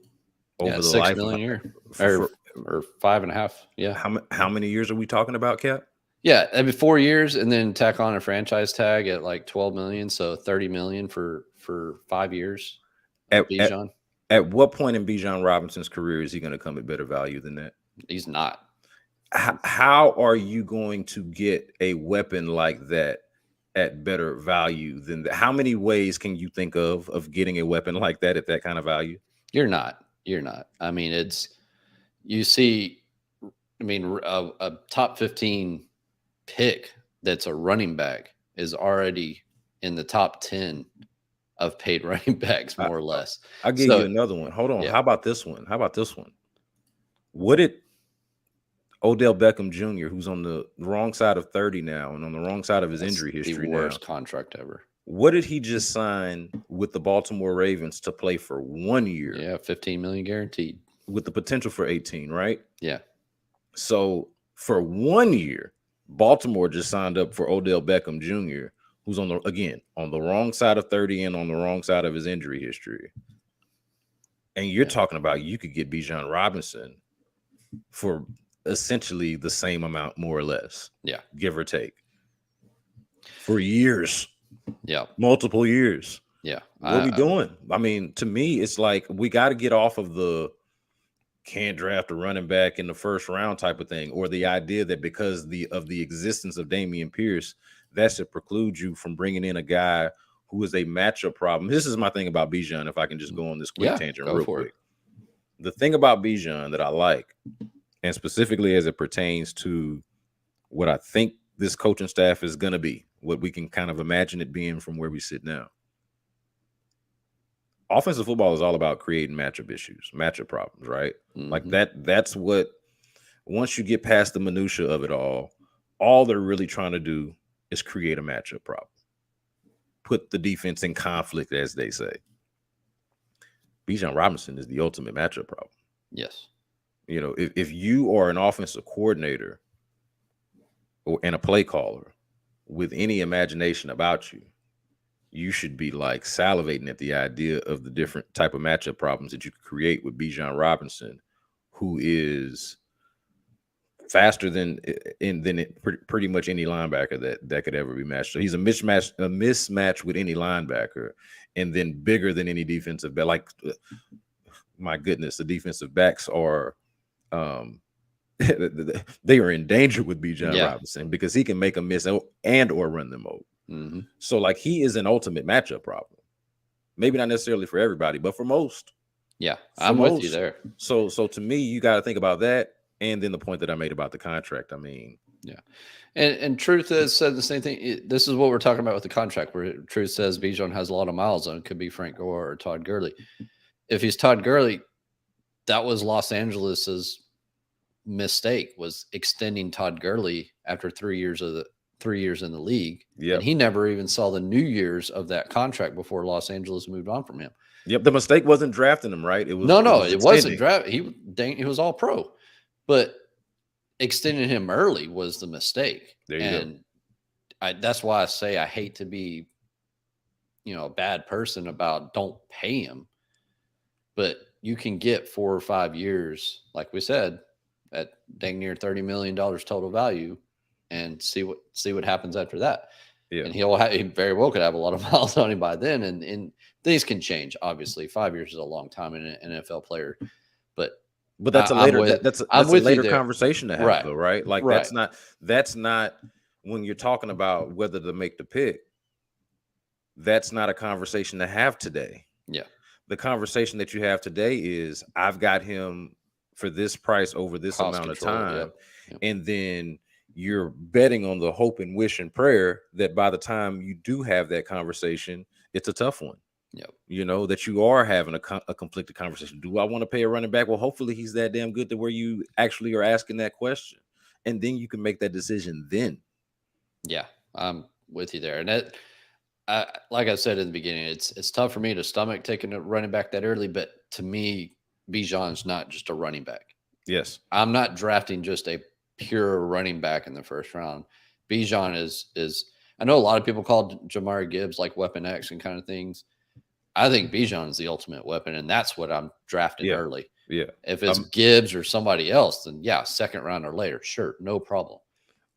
Speaker 2: Over the
Speaker 1: $6
Speaker 2: life
Speaker 1: million a year, or 5.5. Yeah.
Speaker 2: How many years are we talking about, Cap?
Speaker 1: Yeah, I mean 4 years, and then tack on a franchise tag at like $12 million, so $30 million for 5 years.
Speaker 2: At
Speaker 1: Bijan.
Speaker 2: At what point in Bijan Robinson's career is he going to come at better value than that?
Speaker 1: He's not.
Speaker 2: How are you going to get a weapon like that at better value than that? How many ways can you think of getting a weapon like that at that kind of value?
Speaker 1: You're not. You're not. I mean, you see, I mean, a top 15 pick that's a running back is already in the top 10 of paid running backs, more or less.
Speaker 2: I'll give you
Speaker 1: So,
Speaker 2: another one. Hold on.
Speaker 1: yeah,
Speaker 2: How about this one? How about this one? What did Odell Beckham Jr., who's on the wrong side of 30 now and on the wrong side of his injury history
Speaker 1: the worst
Speaker 2: now,
Speaker 1: contract ever.
Speaker 2: what did he just sign with the Baltimore Ravens to play for 1 year?
Speaker 1: Yeah, 15 million guaranteed.
Speaker 2: With the potential for 18, right?
Speaker 1: Yeah.
Speaker 2: So for 1 year, Baltimore just signed up for Odell Beckham Jr., who's on the wrong side of 30 and on the wrong side of his injury history. And you're talking about you could get Bijan Robinson for essentially the same amount, more or less.
Speaker 1: Yeah.
Speaker 2: Give or take. For years.
Speaker 1: Yeah.
Speaker 2: Multiple years.
Speaker 1: Yeah.
Speaker 2: What are we doing? I mean, to me, it's like we got to get off of the can't draft a running back in the first round type of thing, or the idea that because of the existence of Dameon Pierce, that should preclude you from bringing in a guy who is a matchup problem. This is my thing about Bijan, if I can just go on this quick tangent real quick. The thing about Bijan that I like, and specifically as it pertains to what I think this coaching staff is going to be, what we can kind of imagine it being from where we sit now. Offensive football is all about creating matchup issues, matchup problems, right? Mm-hmm. Like that's what, once you get past the minutia of it all they're really trying to do is create a matchup problem. Put the defense in conflict, as they say. Bijan Robinson is the ultimate matchup problem.
Speaker 1: Yes.
Speaker 2: You know, if you are an offensive coordinator and a play caller with any imagination about you, you should be like salivating at the idea of the different type of matchup problems that you could create with Bijan Robinson, who is faster than pretty much any linebacker that could ever be matched. So he's a mismatch with any linebacker, and then bigger than any defensive back. Like, my goodness, the defensive backs are they are in danger with Bijan Robinson because he can make a miss and or run them over. Mm-hmm. So like he is an ultimate matchup problem. Maybe not necessarily for everybody, but for most.
Speaker 1: Yeah, I'm with you there.
Speaker 2: So to me, you got to think about that. And then the point that I made about the contract, I mean.
Speaker 1: Yeah. And Truth has said the same thing. This is what we're talking about with the contract, where Truth says Bijan has a lot of miles on it. Could be Frank Gore or Todd Gurley. If he's Todd Gurley, that was Los Angeles's mistake, was extending Todd Gurley after 3 years in the league. Yeah. And he never even saw the New Year's of that contract before Los Angeles moved on from him.
Speaker 2: Yep. The mistake wasn't drafting him, right?
Speaker 1: It wasn't draft. He was all pro. But extending him early was the mistake.
Speaker 2: There you
Speaker 1: go. That's why I say I hate to be, a bad person about don't pay him. But you can get 4 or 5 years, like we said, at dang near $30 million total value, and see what happens after that. Yeah. And he very well could have a lot of miles on him by then. And things can change. Obviously, 5 years is a long time in an NFL player,
Speaker 2: but that's a later conversation to have, though, right? Like that's not when you're talking about whether to make the pick. That's not a conversation to have today.
Speaker 1: Yeah.
Speaker 2: The conversation that you have today is I've got him for this price over this amount of time. Yep. And then you're betting on the hope and wish and prayer that by the time you do have that conversation, it's a tough one.
Speaker 1: Yep.
Speaker 2: That you are having a conflicted conversation. Do I want to pay a running back? Well, hopefully he's that damn good to where you actually are asking that question. And then you can make that decision then.
Speaker 1: Yeah, I'm with you there. And that, like I said in the beginning, it's tough for me to stomach taking a running back that early. But to me, Bijan's not just a running back.
Speaker 2: Yes.
Speaker 1: I'm not drafting just a pure running back in the first round. Bijan is I know a lot of people called Jahmyr Gibbs like Weapon X and kind of things. I think Bijan is the ultimate weapon, and that's what I'm drafting early.
Speaker 2: Yeah.
Speaker 1: If it's Gibbs or somebody else, then second round or later, sure, no problem.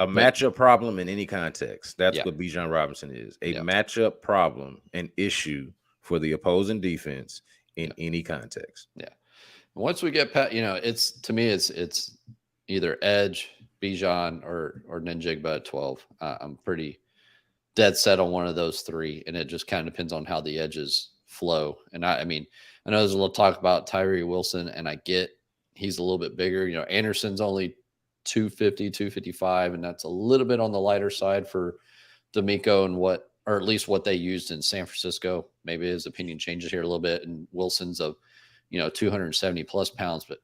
Speaker 2: Matchup problem in any context. That's what Bijan Robinson is. A matchup problem, an issue for the opposing defense in any context.
Speaker 1: Yeah. Once we get past, it's to me, it's either edge, Bijan, or Ninjigba at 12. I'm pretty dead set on one of those three, and it just kind of depends on how the edges flow. And I mean, I know there's a little talk about Tyree Wilson, and I get he's a little bit bigger. Anderson's only 250, 255, and that's a little bit on the lighter side for D'Amico and or at least what they used in San Francisco. Maybe his opinion changes here a little bit, and Wilson's of 270 plus pounds, but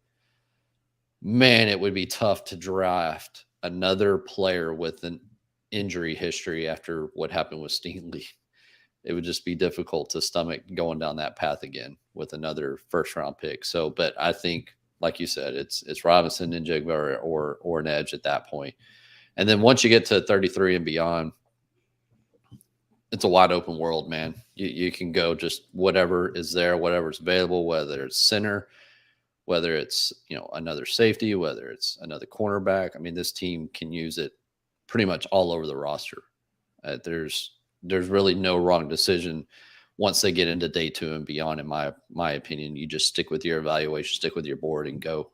Speaker 1: man, it would be tough to draft another player with an injury history after what happened with Stingley. It would just be difficult to stomach going down that path again with another first round pick. So, but I think, like you said, it's Robinson, Njigba, or an edge at that point. And then once you get to 33 and beyond, it's a wide open world, man. You can go just whatever is there, whatever's available, whether it's center, whether it's another safety, whether it's another cornerback. I mean, this team can use it pretty much all over the roster. There's really no wrong decision once they get into day 2 and beyond. In my opinion, you just stick with your evaluation, stick with your board, and go.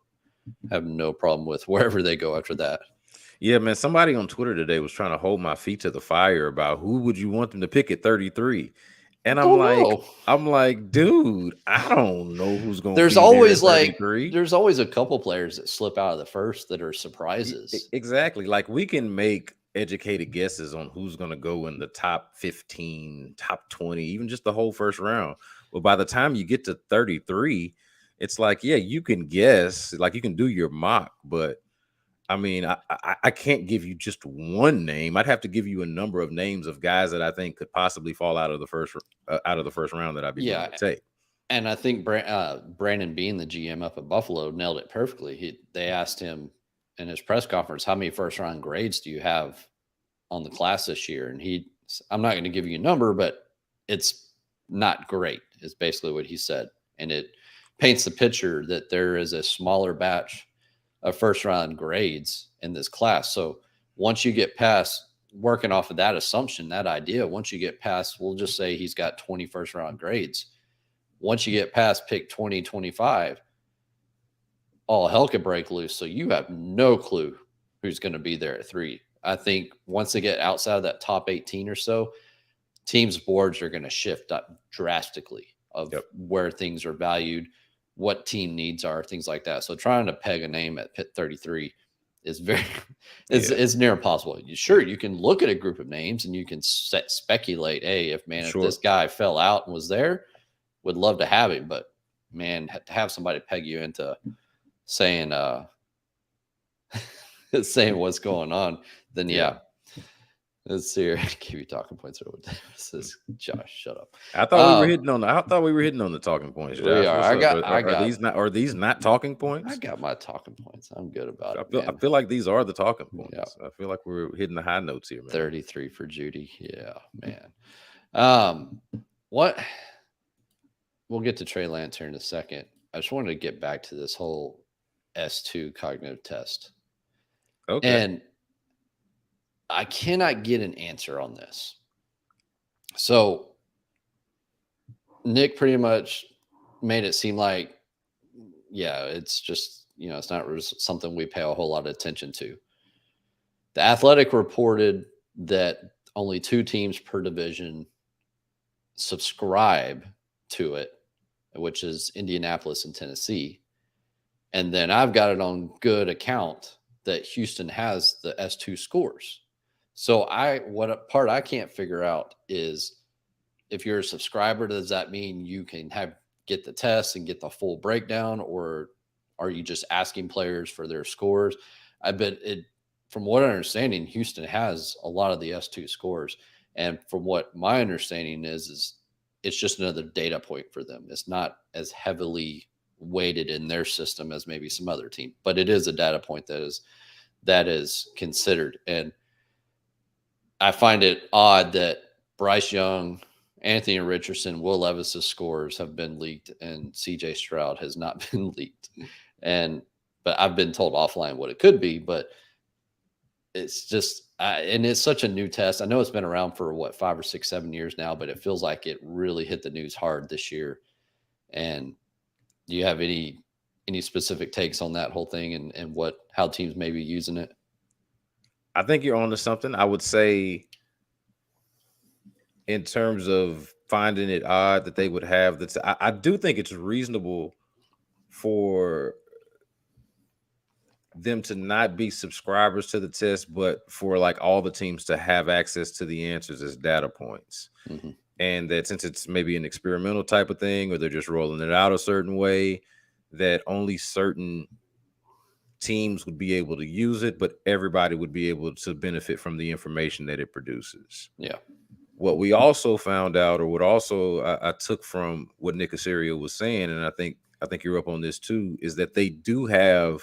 Speaker 1: Have no problem with wherever they go after that.
Speaker 2: Yeah, man. Somebody on Twitter today was trying to hold my feet to the fire about who would you want them to pick at 33. And I'm like, dude, I don't know who's going to
Speaker 1: There's
Speaker 2: be
Speaker 1: always
Speaker 2: there at 33.
Speaker 1: There's always a couple players that slip out of the first that are surprises.
Speaker 2: Exactly. Like, we can make educated guesses on who's going to go in the top 15, top 20, even just the whole first round. But by the time you get to 33, it's like, yeah, you can guess, like you can do your mock, but I mean, I can't give you just one name. I'd have to give you a number of names of guys that I think could possibly fall out of the first round that I'd be willing to take.
Speaker 1: And I think Brandon Bean, the GM up at Buffalo, nailed it perfectly. They asked him in his press conference, how many first round grades do you have on the class this year? And I'm not going to give you a number, but it's not great, is basically what he said. And it paints the picture that there is a smaller batch of first round grades in this class. So once you get past working off of that assumption, that idea, once you get past, we'll just say he's got 20 first round grades. Once you get past pick 20, 25, all hell could break loose. So you have no clue who's going to be there at 3. I think once they get outside of that top 18 or so, teams' boards are going to shift up drastically of where things are valued, what team needs are, things like that. So trying to peg a name at pit 33 is it's near impossible. You can look at a group of names and you can speculate, hey, if this guy fell out and was there, would love to have him. But man, to have somebody peg you into saying saying what's going on, then let's see here. Give you talking points. This is Josh. Shut up.
Speaker 2: I thought we were hitting on the talking points. Josh.
Speaker 1: We are.
Speaker 2: Are these not talking points?
Speaker 1: I got my talking points. I'm good about it.
Speaker 2: I feel like these are the talking points. Yeah. I feel like we're hitting the high notes here, man.
Speaker 1: 33 for Judy. Yeah, man. What? We'll get to Trey Lance here in a second. I just wanted to get back to this whole S2 cognitive test.
Speaker 2: Okay.
Speaker 1: And I cannot get an answer on this. So Nick pretty much made it seem like, it's just, it's not something we pay a whole lot of attention to. The Athletic reported that only 2 teams per division subscribe to it, which is Indianapolis and Tennessee. And then I've got it on good account that Houston has the S2 scores. So what part I can't figure out is, if you're a subscriber, does that mean you can get the test and get the full breakdown, or are you just asking players for their scores? I bet from what I'm understanding, Houston has a lot of the S2 scores. And from what my understanding is it's just another data point for them. It's not as heavily weighted in their system as maybe some other team, but it is a data point that is considered. And I find it odd that Bryce Young, Anthony Richardson, Will Levis's scores have been leaked and CJ Stroud has not been leaked. But I've been told offline what it could be, but it's just, and it's such a new test. I know it's been around for 5 or 6, 7 years now, but it feels like it really hit the news hard this year. And do you have any specific takes on that whole thing and how teams may be using it?
Speaker 2: I think you're onto something. I would say, in terms of finding it odd that they would have that, I do think it's reasonable for them to not be subscribers to the test, but for like all the teams to have access to the answers as data points.
Speaker 1: Mm-hmm.
Speaker 2: And that since it's maybe an experimental type of thing, or they're just rolling it out a certain way, that only certain teams would be able to use it, but everybody would be able to benefit from the information that it produces.
Speaker 1: Yeah.
Speaker 2: What we also found out, or what also I took from what Nick Caserio was saying, and I think you're up on this too, is that they do have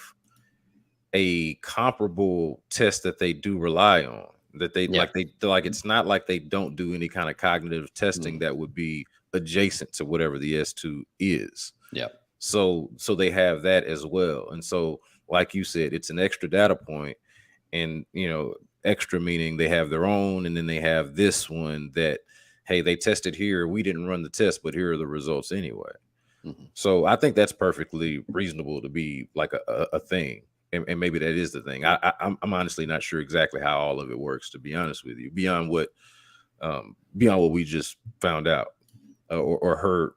Speaker 2: a comparable test that they do rely on. That they like it's not like they don't do any kind of cognitive testing that would be adjacent to whatever the S2 is.
Speaker 1: Yeah.
Speaker 2: So they have that as well. And so, like you said, it's an extra data point, and extra meaning they have their own, and then they have this one that, hey, they tested here, we didn't run the test, but here are the results anyway. Mm-hmm. So I think that's perfectly reasonable to be like a thing. And maybe that is the thing. I'm honestly not sure exactly how all of it works, to be honest with you, beyond what we just found out or heard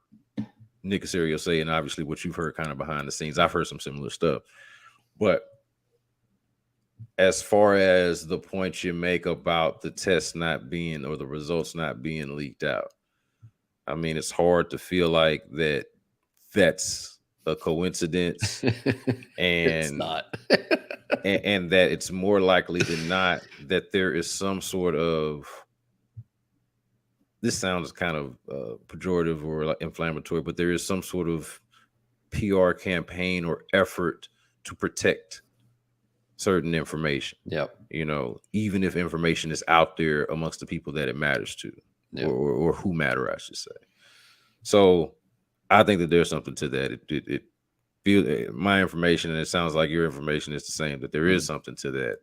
Speaker 2: Nick Caserio say, and obviously what you've heard kind of behind the scenes. I've heard some similar stuff. But as far as the point you make about the test not being, or the results not being leaked out, I mean, it's hard to feel like that's a coincidence. And
Speaker 1: it's not.
Speaker 2: and that it's more likely than not that there is some sort of, this sounds kind of pejorative or like inflammatory, but there is some sort of PR campaign or effort to protect certain information.
Speaker 1: Yep.
Speaker 2: Even if information is out there amongst the people that it matters to, yep, or who matter, I should say. So I think that there's something to that. It feels, my information, and it sounds like your information is the same, that there is something to that.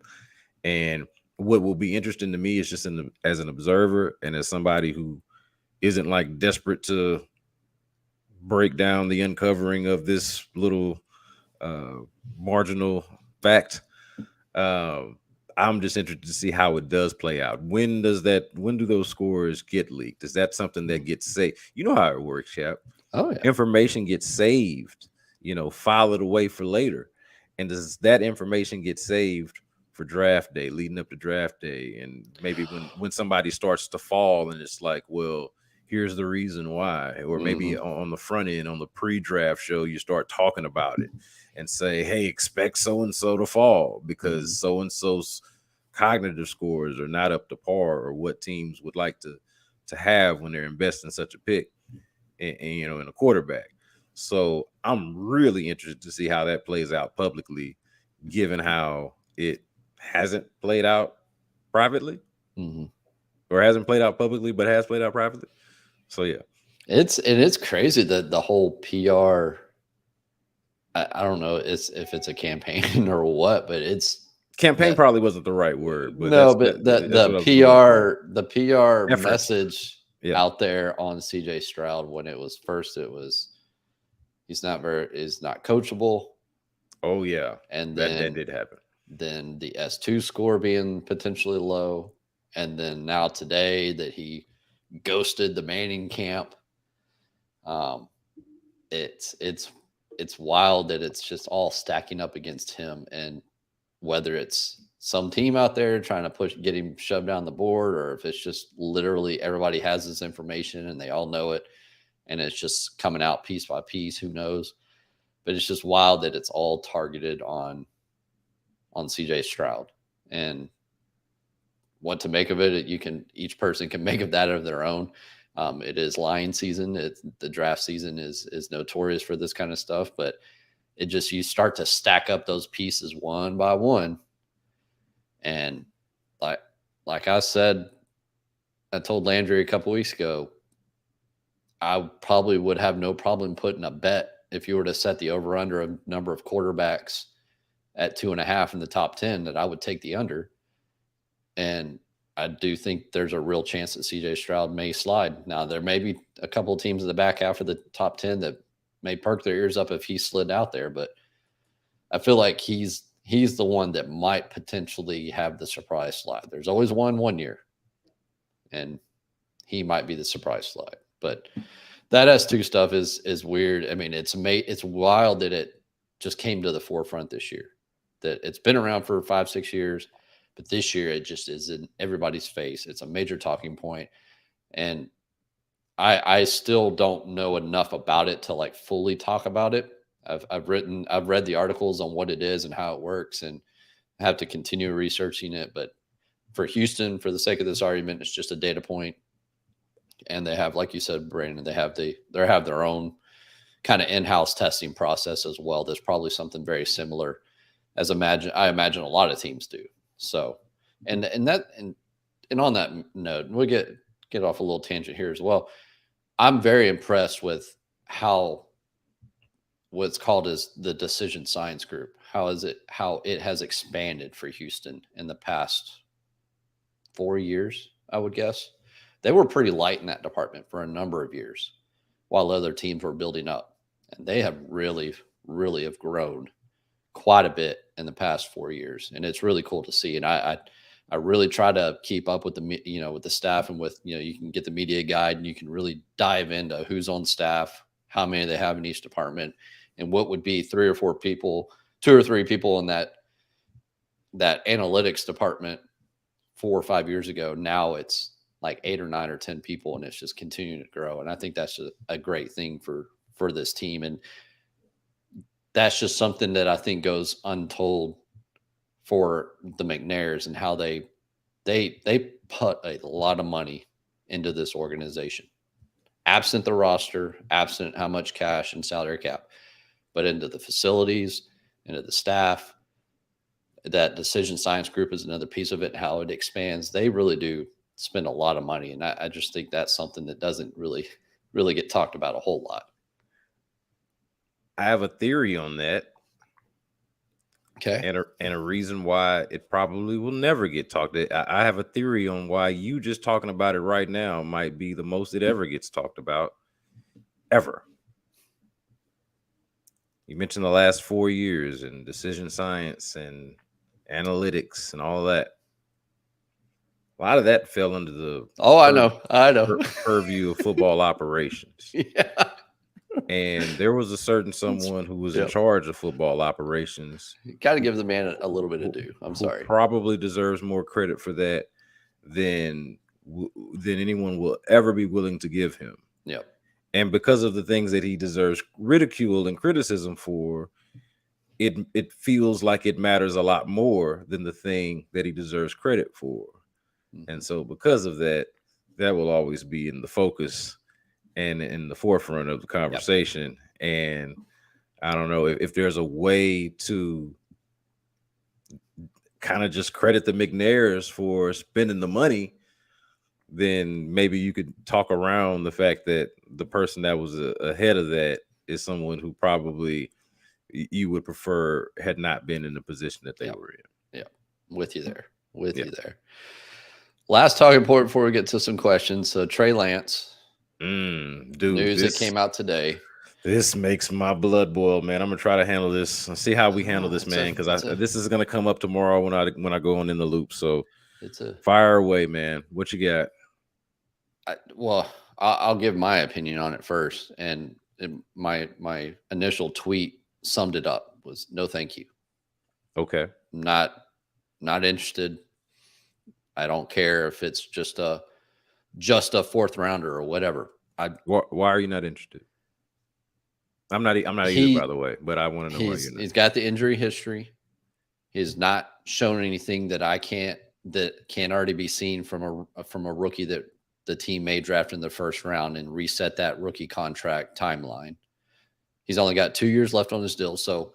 Speaker 2: And what will be interesting to me is just as an observer and as somebody who isn't like desperate to break down the uncovering of this little marginal fact. I'm just interested to see how it does play out. When do those scores get leaked? Is that something that gets saved? You know how it works, Chap.
Speaker 1: Oh, yeah.
Speaker 2: Information gets saved, file it away for later. And does that information get saved for draft day, leading up to draft day? And maybe when somebody starts to fall and it's like, well, here's the reason why. Or maybe on the front end, on the pre-draft show, you start talking about it and say, hey, expect so-and-so to fall because so-and-so's cognitive scores are not up to par, or what teams would like to have when they're investing such a pick in a quarterback. So I'm really interested to see how that plays out publicly, given how it hasn't played out privately, or hasn't played out publicly, but has played out privately. So yeah,
Speaker 1: it's crazy that the whole PR. I don't know if it's a campaign or what, but it's
Speaker 2: campaign probably wasn't the right word. But
Speaker 1: no, but the PR message out there on CJ Stroud when it was he's not coachable.
Speaker 2: Oh yeah,
Speaker 1: and then
Speaker 2: that did happen.
Speaker 1: Then the S2 score being potentially low, and then now today that he ghosted the Manning camp. It's wild that it's just all stacking up against him, and whether it's some team out there trying to get him shoved down the board, or if it's just literally everybody has this information and they all know it and it's just coming out piece by piece, who knows? But it's just wild that it's all targeted on CJ Stroud. And what to make of it, each person can make of that of their own. It is lying season. The draft season is notorious for this kind of stuff, but you start to stack up those pieces one by one. And like I said, I told Landry a couple weeks ago, I probably would have no problem putting a bet if you were to set the over under a number of quarterbacks at 2.5 in the top 10, that I would take the under. And I do think there's a real chance that CJ Stroud may slide. Now, there may be a couple of teams in the back half of the top 10 that may perk their ears up if he slid out there, but I feel like he's the one that might potentially have the surprise slide. There's always one year, and he might be the surprise slide. But that S2 stuff is weird. I mean, it's wild that it just came to the forefront this year. That it's been around for 5-6 years, but this year it just is in everybody's face. It's a major talking point, and I still don't know enough about it to like fully talk about it. I've read the articles on what it is and how it works, and have to continue researching it. But for Houston, for the sake of this argument, it's just a data point, and they have, like you said, Brandon, they have their own kind of in-house testing process as well. There's probably something very similar as I imagine a lot of teams do. So, and on that note, we'll get off a little tangent here as well. I'm very impressed with how what's called as the decision science group. How it has expanded for Houston in the past 4 years, I would guess. They were pretty light in that department for a number of years while other teams were building up. And they have really, really have grown quite a bit in the past 4 years. And it's really cool to see. And I really try to keep up with with the staff, and with, you can get the media guide and you can really dive into who's on staff, how many they have in each department, and what would be 2 or 3 people in that analytics department 4 or 5 years ago. Now it's like 8 or 9 or 10 people, and it's just continuing to grow. And I think that's a great thing for this team. And that's just something that I think goes untold for the McNairs, and how they put a lot of money into this organization, absent the roster, absent how much cash and salary cap, but into the facilities, into the staff. That decision science group is another piece of it. How it expands, they really do spend a lot of money, and I just think that's something that doesn't really get talked about a whole lot.
Speaker 2: I have a theory on that.
Speaker 1: Okay.
Speaker 2: And a reason why it probably will never get talked. I have a theory on why you just talking about it right now might be the most it ever gets talked about ever. You mentioned the last 4 years and decision science and analytics and all that. A lot of that fell under the
Speaker 1: I know
Speaker 2: purview of football operations.
Speaker 1: Yeah.
Speaker 2: And there was a certain someone who was in charge of football operations.
Speaker 1: You got to give the man a little bit of due. I'm sorry.
Speaker 2: Probably deserves more credit for that than anyone will ever be willing to give him.
Speaker 1: Yep.
Speaker 2: And because of the things that he deserves ridicule and criticism for, it feels like it matters a lot more than the thing that he deserves credit for. Mm-hmm. And so because of that, that will always be in the focus and in the forefront of the conversation. Yep. And I don't know if there's a way to kind of just credit the McNairs for spending the money, then maybe you could talk around the fact that the person that was ahead of that is someone who probably you would prefer had not been in the position that they were in.
Speaker 1: Yeah. With you there. You there. Last talking point before we get to some questions. So Trey Lance,
Speaker 2: dude,
Speaker 1: news that came out today.
Speaker 2: This makes my blood boil, man. I'm gonna try to handle this and see how we handle this, man, because this is gonna come up tomorrow when I go on in the loop. So fire away, man. What you got?
Speaker 1: I'll give my opinion on it first, and my initial tweet summed it up. Was no thank you.
Speaker 2: Okay.
Speaker 1: Not interested. I don't care if it's just a 4th rounder or whatever.
Speaker 2: Why are you not interested? I'm not either, by the way, but I want to know why you're not.
Speaker 1: He's got the injury history. He's not shown anything that can't already be seen from a rookie that the team may draft in the 1st round and reset that rookie contract timeline. He's only got 2 years left on his deal. So,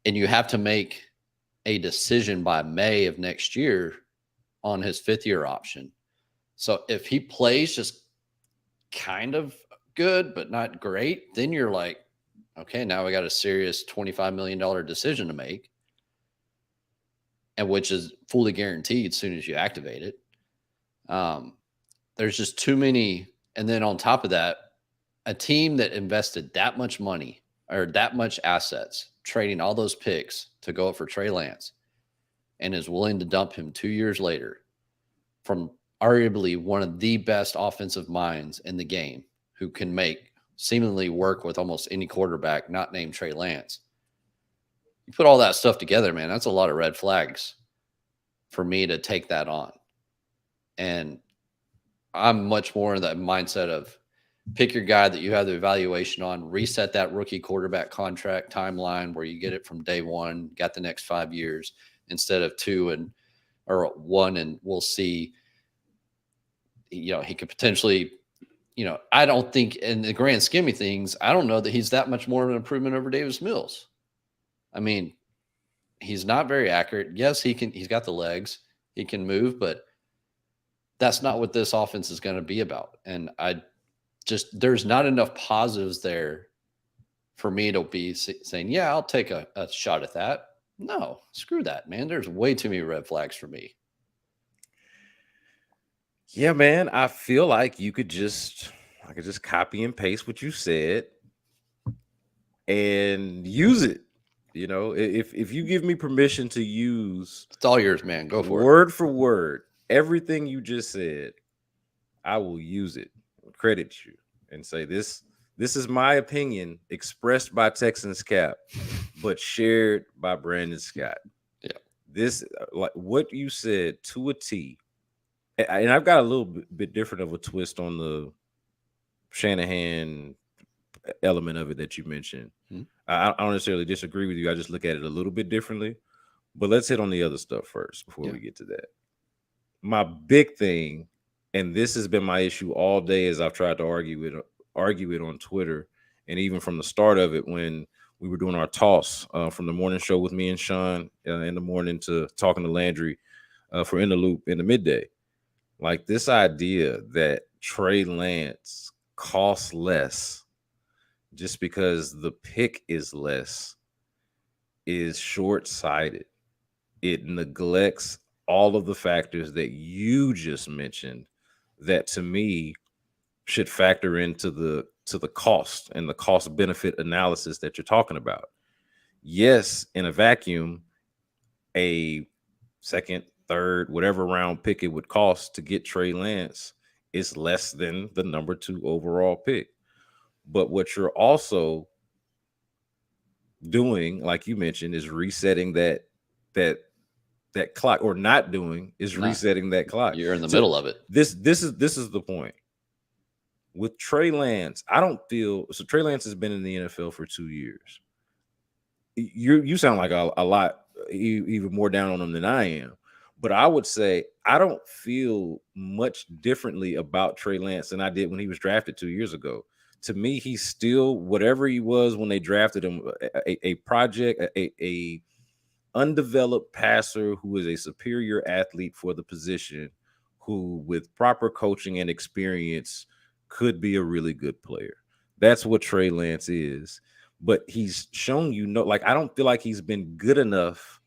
Speaker 1: and you have to make a decision by May of next year on his 5th year option. So if he plays just kind of good, but not great, then you're like, okay, now we got a serious $25 million decision to make, and which is fully guaranteed as soon as you activate it. There's just too many. And then on top of that, a team that invested that much money or that much assets, trading all those picks to go up for Trey Lance, and is willing to dump him 2 years later from arguably one of the best offensive minds in the game, who can make seemingly work with almost any quarterback not named Trey Lance. You put all that stuff together, man, that's a lot of red flags for me to take that on. And I'm much more in that mindset of pick your guy that you have the evaluation on, reset that rookie quarterback contract timeline where you get it from day one, got the next 5 years instead of 2 or 1, and we'll see. He could potentially, I don't think in the grand scheme of things, I don't know that he's that much more of an improvement over Davis Mills. I mean, he's not very accurate. Yes, he's got the legs, he can move, but that's not what this offense is going to be about. And there's not enough positives there for me to be saying, yeah, I'll take a shot at that. No, screw that, man. There's way too many red flags for me.
Speaker 2: Yeah, man. I feel like I could just copy and paste what you said and use it. If you give me permission to use,
Speaker 1: it's all yours, man. Go for it.
Speaker 2: Word for word, everything you just said, I will use it, credit you, and say this is my opinion expressed by Texans Cap, but shared by Brandon Scott.
Speaker 1: Yeah.
Speaker 2: This, like what you said to a T. And I've got a little bit different of a twist on the Shanahan element of it that you mentioned.
Speaker 1: Mm-hmm.
Speaker 2: I don't necessarily disagree with you. I just look at it a little bit differently. But let's hit on the other stuff first before we get to that. My big thing, and this has been my issue all day as I've tried to argue it on Twitter, and even from the start of it when we were doing our toss from the morning show with me and Sean in the morning to talking to Landry for In the Loop in the midday. Like this idea that Trey Lance costs less just because the pick is less is short-sighted. It neglects all of the factors that you just mentioned that to me should factor into the cost and the cost benefit analysis that you're talking about. Yes, in a vacuum, a second, third, whatever round pick it would cost to get Trey Lance is less than the number 2 overall pick. But what you're also doing, like you mentioned, is resetting that clock, or not doing is resetting that clock.
Speaker 1: You're in the middle of it.
Speaker 2: This is the point. With Trey Lance, I don't feel so. Trey Lance has been in the NFL for 2 years. You sound like a lot even more down on him than I am. But I would say I don't feel much differently about Trey Lance than I did when he was drafted 2 years ago. To me, he's still whatever he was when they drafted him, a project, a undeveloped passer who is a superior athlete for the position, who with proper coaching and experience could be a really good player. That's what Trey Lance is. But he's shown I don't feel like he's been good enough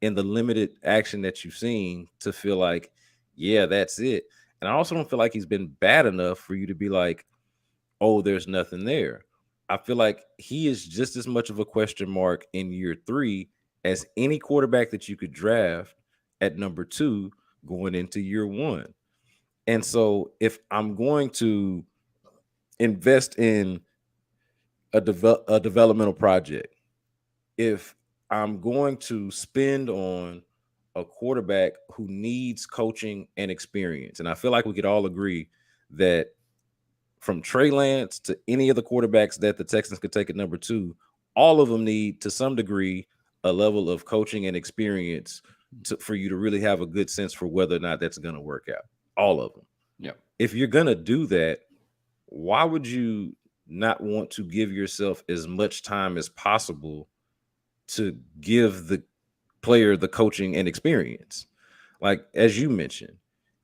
Speaker 2: in the limited action that you've seen to feel like, yeah, that's it. And I also don't feel like he's been bad enough for you to be like, oh, there's nothing there. I feel like he is just as much of a question mark in year 3 as any quarterback that you could draft at number 2 going into year 1. And so if I'm going to invest in a developmental project, if I'm going to spend on a quarterback who needs coaching and experience, and I feel like we could all agree that from Trey Lance to any of the quarterbacks that the Texans could take at number 2, all of them need to some degree a level of coaching and experience for you to really have a good sense for whether or not that's going to work out. All of them.
Speaker 1: Yeah.
Speaker 2: If you're going to do that, why would you not want to give yourself as much time as possible to give the player the coaching and experience? Like, as you mentioned,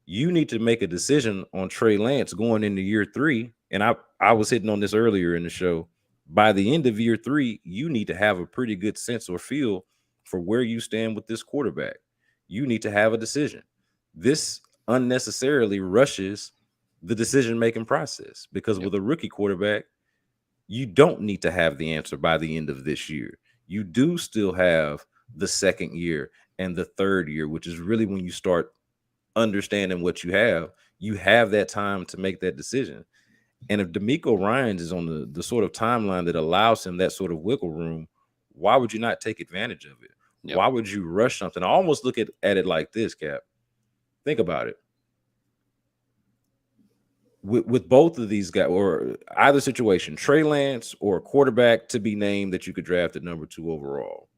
Speaker 2: you need to make a decision on Trey Lance going into year 3. And I was hitting on this earlier in the show. By the end of year 3, you need to have a pretty good sense or feel for where you stand with this quarterback. You need to have a decision. This unnecessarily rushes the decision-making process because with a rookie quarterback, you don't need to have the answer by the end of this year. You do still have the second year and the third year, which is really when you start understanding what you have. You have that time to make that decision. And if D'Amico Ryans is on the sort of timeline that allows him that sort of wiggle room, why would you not take advantage of it?
Speaker 1: Yep.
Speaker 2: Why would you rush something? I almost look at it like this, Cap. Think about it. With both of these guys, or either situation, Trey Lance or a quarterback to be named that you could draft at number 2 overall.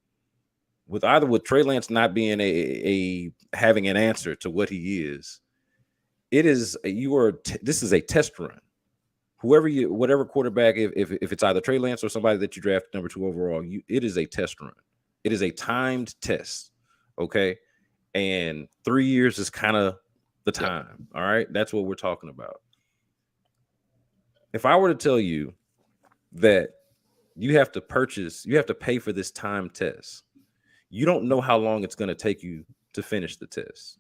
Speaker 2: With Trey Lance not being a having an answer to what he is, this is a test run. Whatever quarterback, if it's either Trey Lance or somebody that you draft number 2 overall, it is a test run. It is a timed test. Okay. And 3 years is kind of the time. All right. That's what we're talking about. If I were to tell you that you have to pay for this time test, you don't know how long it's going to take you to finish the test,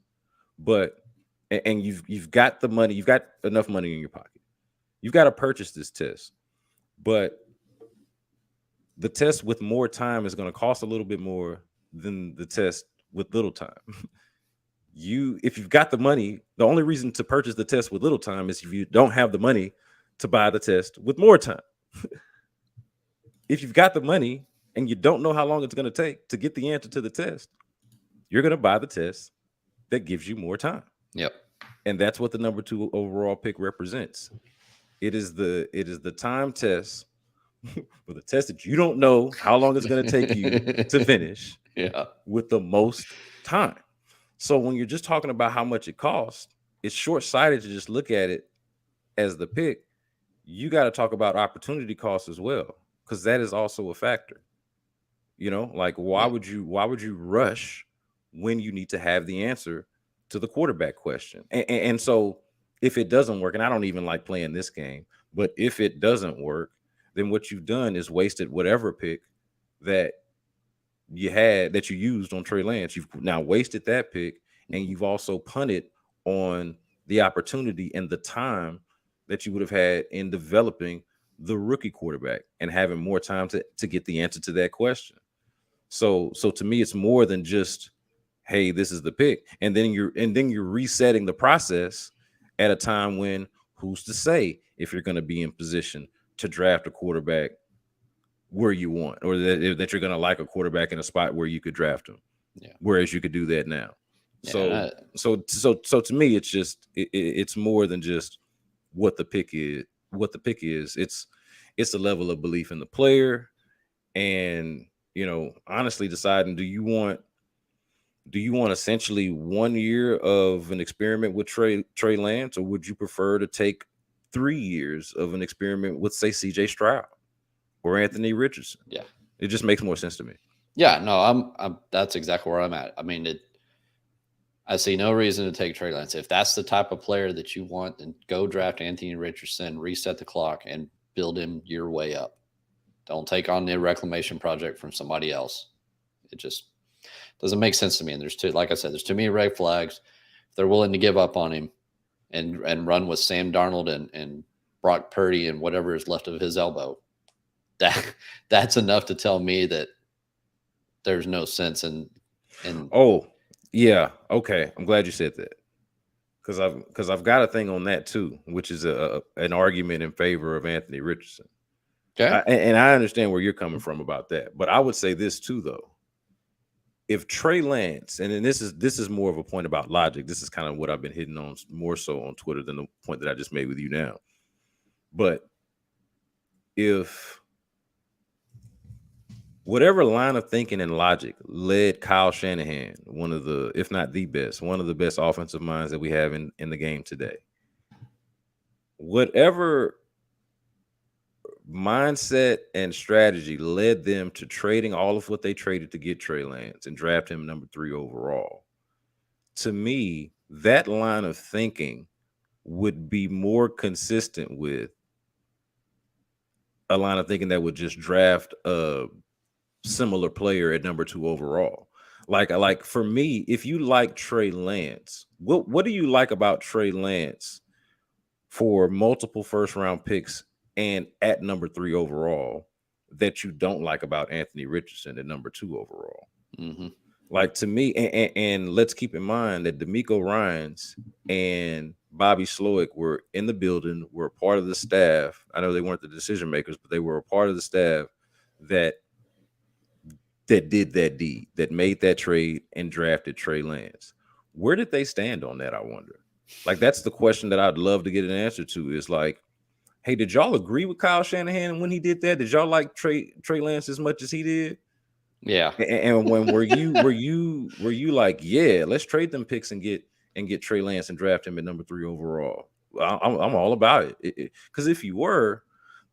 Speaker 2: and you've got the money, you've got enough money in your pocket. You've got to purchase this test, but the test with more time is going to cost a little bit more than the test with little time. If you've got the money, the only reason to purchase the test with little time is if you don't have the money to buy the test with more time. If you've got the money and you don't know how long it's going to take to get the answer to the test, you're going to buy the test that gives you more time.
Speaker 1: Yep.
Speaker 2: And that's what the number 2 overall pick represents. It is the time test, for the test that you don't know how long it's going to take you to finish, with the most time. So when you're just talking about how much it costs, it's short-sighted to just look at it as the pick. You got to talk about opportunity costs as well, because that is also a factor. Like why would you rush when you need to have the answer to the quarterback question? And so if it doesn't work, and I don't even like playing this game, but if it doesn't work, then what you've done is wasted whatever pick that you used on Trey Lance. You've now wasted that pick, and you've also punted on the opportunity and the time that you would have had in developing the rookie quarterback and having more time to get the answer to that question. So to me, it's more than just, hey, this is the pick. And then you're resetting the process at a time when who's to say if you're going to be in position to draft a quarterback where you want, or that you're going to like a quarterback in a spot where you could draft him. Yeah. Whereas you could do that now. Yeah, so to me, it's just it's more than just what the pick is. What the pick is, it's a level of belief in the player, and honestly deciding, do you want essentially 1 year of an experiment with Trey Lance, or would you prefer to take 3 years of an experiment with, say, CJ Stroud or Anthony Richardson? Yeah, it just makes more sense to me.
Speaker 1: Yeah, no, I'm that's exactly where I'm at. I mean, I see no reason to take Trey Lance. If that's the type of player that you want, then go draft Anthony Richardson, reset the clock, and build him your way up. Don't take on the reclamation project from somebody else. It just doesn't make sense to me. And there's like I said, there's too many red flags. If they're willing to give up on him and run with Sam Darnold and Brock Purdy and whatever is left of his elbow, that's enough to tell me that there's no sense in.
Speaker 2: Oh, yeah. Okay. I'm glad you said that. Because I've got a thing on that too, which is an argument in favor of Anthony Richardson. Okay. And I understand where you're coming from about that. But I would say this too, though. If Trey Lance, and then this is more of a point about logic. This is kind of what I've been hitting on more so on Twitter than the point that I just made with you now. But if whatever line of thinking and logic led Kyle Shanahan, one of the best offensive minds that we have in the game today, whatever mindset and strategy led them to trading all of what they traded to get Trey Lance and draft him number 3 overall, to me, that line of thinking would be more consistent with a line of thinking that would just draft a similar player at number 2 overall. Like for me, if you like Trey Lance, what do you like about Trey Lance for multiple first round picks and at number 3 overall that you don't like about Anthony Richardson at number 2 overall?
Speaker 1: Mm-hmm.
Speaker 2: Like, to me, and let's keep in mind that D'Amico Ryans and Bobby Slowick were in the building, were a part of the staff. I know they weren't the decision makers, but they were a part of the staff that did that deed, that made that trade and drafted Trey Lance. Where did they stand on that, I wonder? Like, that's the question that I'd love to get an answer to, is like, hey, did y'all agree with Kyle Shanahan when he did that? Did y'all like Trey Lance as much as he did?
Speaker 1: Yeah.
Speaker 2: And when were you like, yeah, let's trade them picks and get Trey Lance and draft him at number 3 overall? I'm all about it. Because if you were,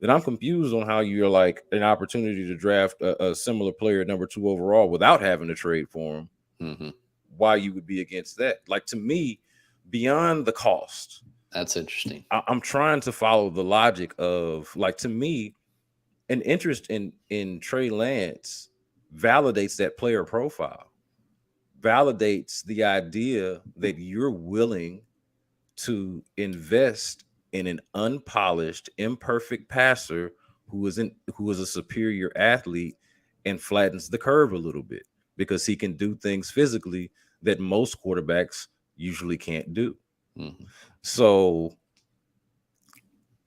Speaker 2: then I'm confused on how you're like an opportunity to draft a similar player at number 2 overall without having to trade for him.
Speaker 1: Mm-hmm.
Speaker 2: Why you would be against that? Like, to me, beyond the cost,
Speaker 1: That's interesting.
Speaker 2: I'm trying to follow the logic of, like, to me, an interest in Trey Lance validates that player profile, validates the idea that you're willing to invest in an unpolished, imperfect passer who is a superior athlete and flattens the curve a little bit because he can do things physically that most quarterbacks usually can't do.
Speaker 1: Mm-hmm.
Speaker 2: So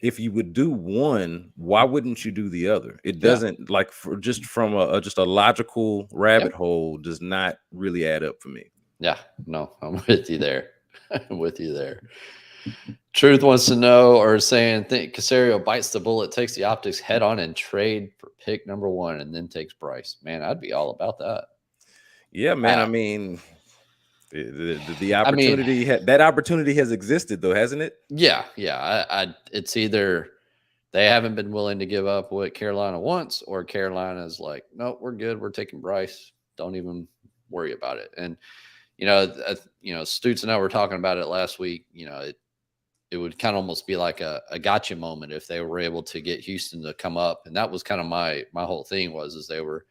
Speaker 2: if you would do one, why wouldn't you do the other? It doesn't, like, from a logical rabbit hole, does not really add up for me.
Speaker 1: Yeah, no, I'm with you there. I'm with you there. Truth wants to know, or saying, think Caserio bites the bullet, takes the optics head on, and trade for pick number 1, and then takes Bryce. Man, I'd be all about that.
Speaker 2: Yeah, man. I mean, the opportunity, that opportunity has existed, though, hasn't it?
Speaker 1: Yeah. It's either they haven't been willing to give up what Carolina wants, or Carolina's like, no, we're good. We're taking Bryce. Don't even worry about it. And Stutes and I were talking about it last week. It would kind of almost be like a gotcha moment if they were able to get Houston to come up. And that was kind of my whole thing is they were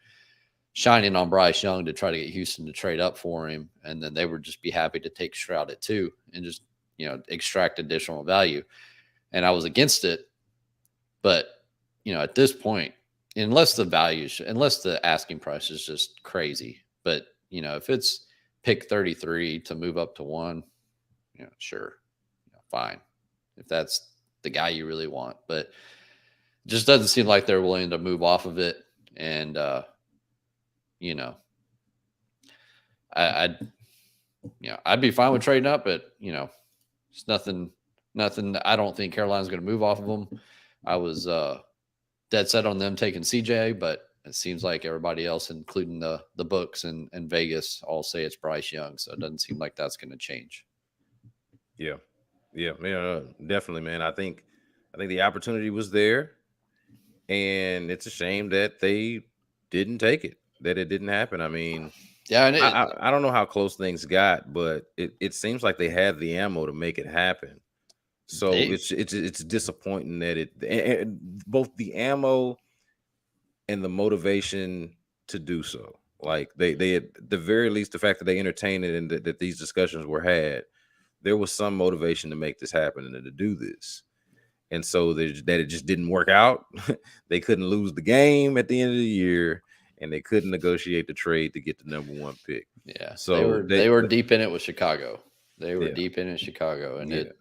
Speaker 1: shining on Bryce Young to try to get Houston to trade up for him. And then they would just be happy to take Stroud at 2 and just, extract additional value. And I was against it. But, at this point, unless the asking price is just crazy, but, if it's pick 33 to move up to 1, sure. Fine, if that's the guy you really want, but it just doesn't seem like they're willing to move off of it. And I'd be fine with trading up, but it's nothing. I don't think Carolina's going to move off of them. I was dead set on them taking CJ, but it seems like everybody else, including the books and Vegas, all say it's Bryce Young, so it doesn't seem like that's going to change.
Speaker 2: Yeah, definitely, man. I think the opportunity was there, and it's a shame that they didn't take it, that it didn't happen. I mean,
Speaker 1: yeah, and
Speaker 2: I don't know how close things got, but it seems like they had the ammo to make it happen. So it's disappointing that both the ammo and the motivation to do so. Like, they at the very least, the fact that they entertained it and that these discussions were had, there was some motivation to make this happen and to do this. And so that it just didn't work out. They couldn't lose the game at the end of the year, and they couldn't negotiate the trade to get the number 1 pick.
Speaker 1: Yeah.
Speaker 2: So
Speaker 1: they were deep in it with Chicago. They were deep in Chicago, and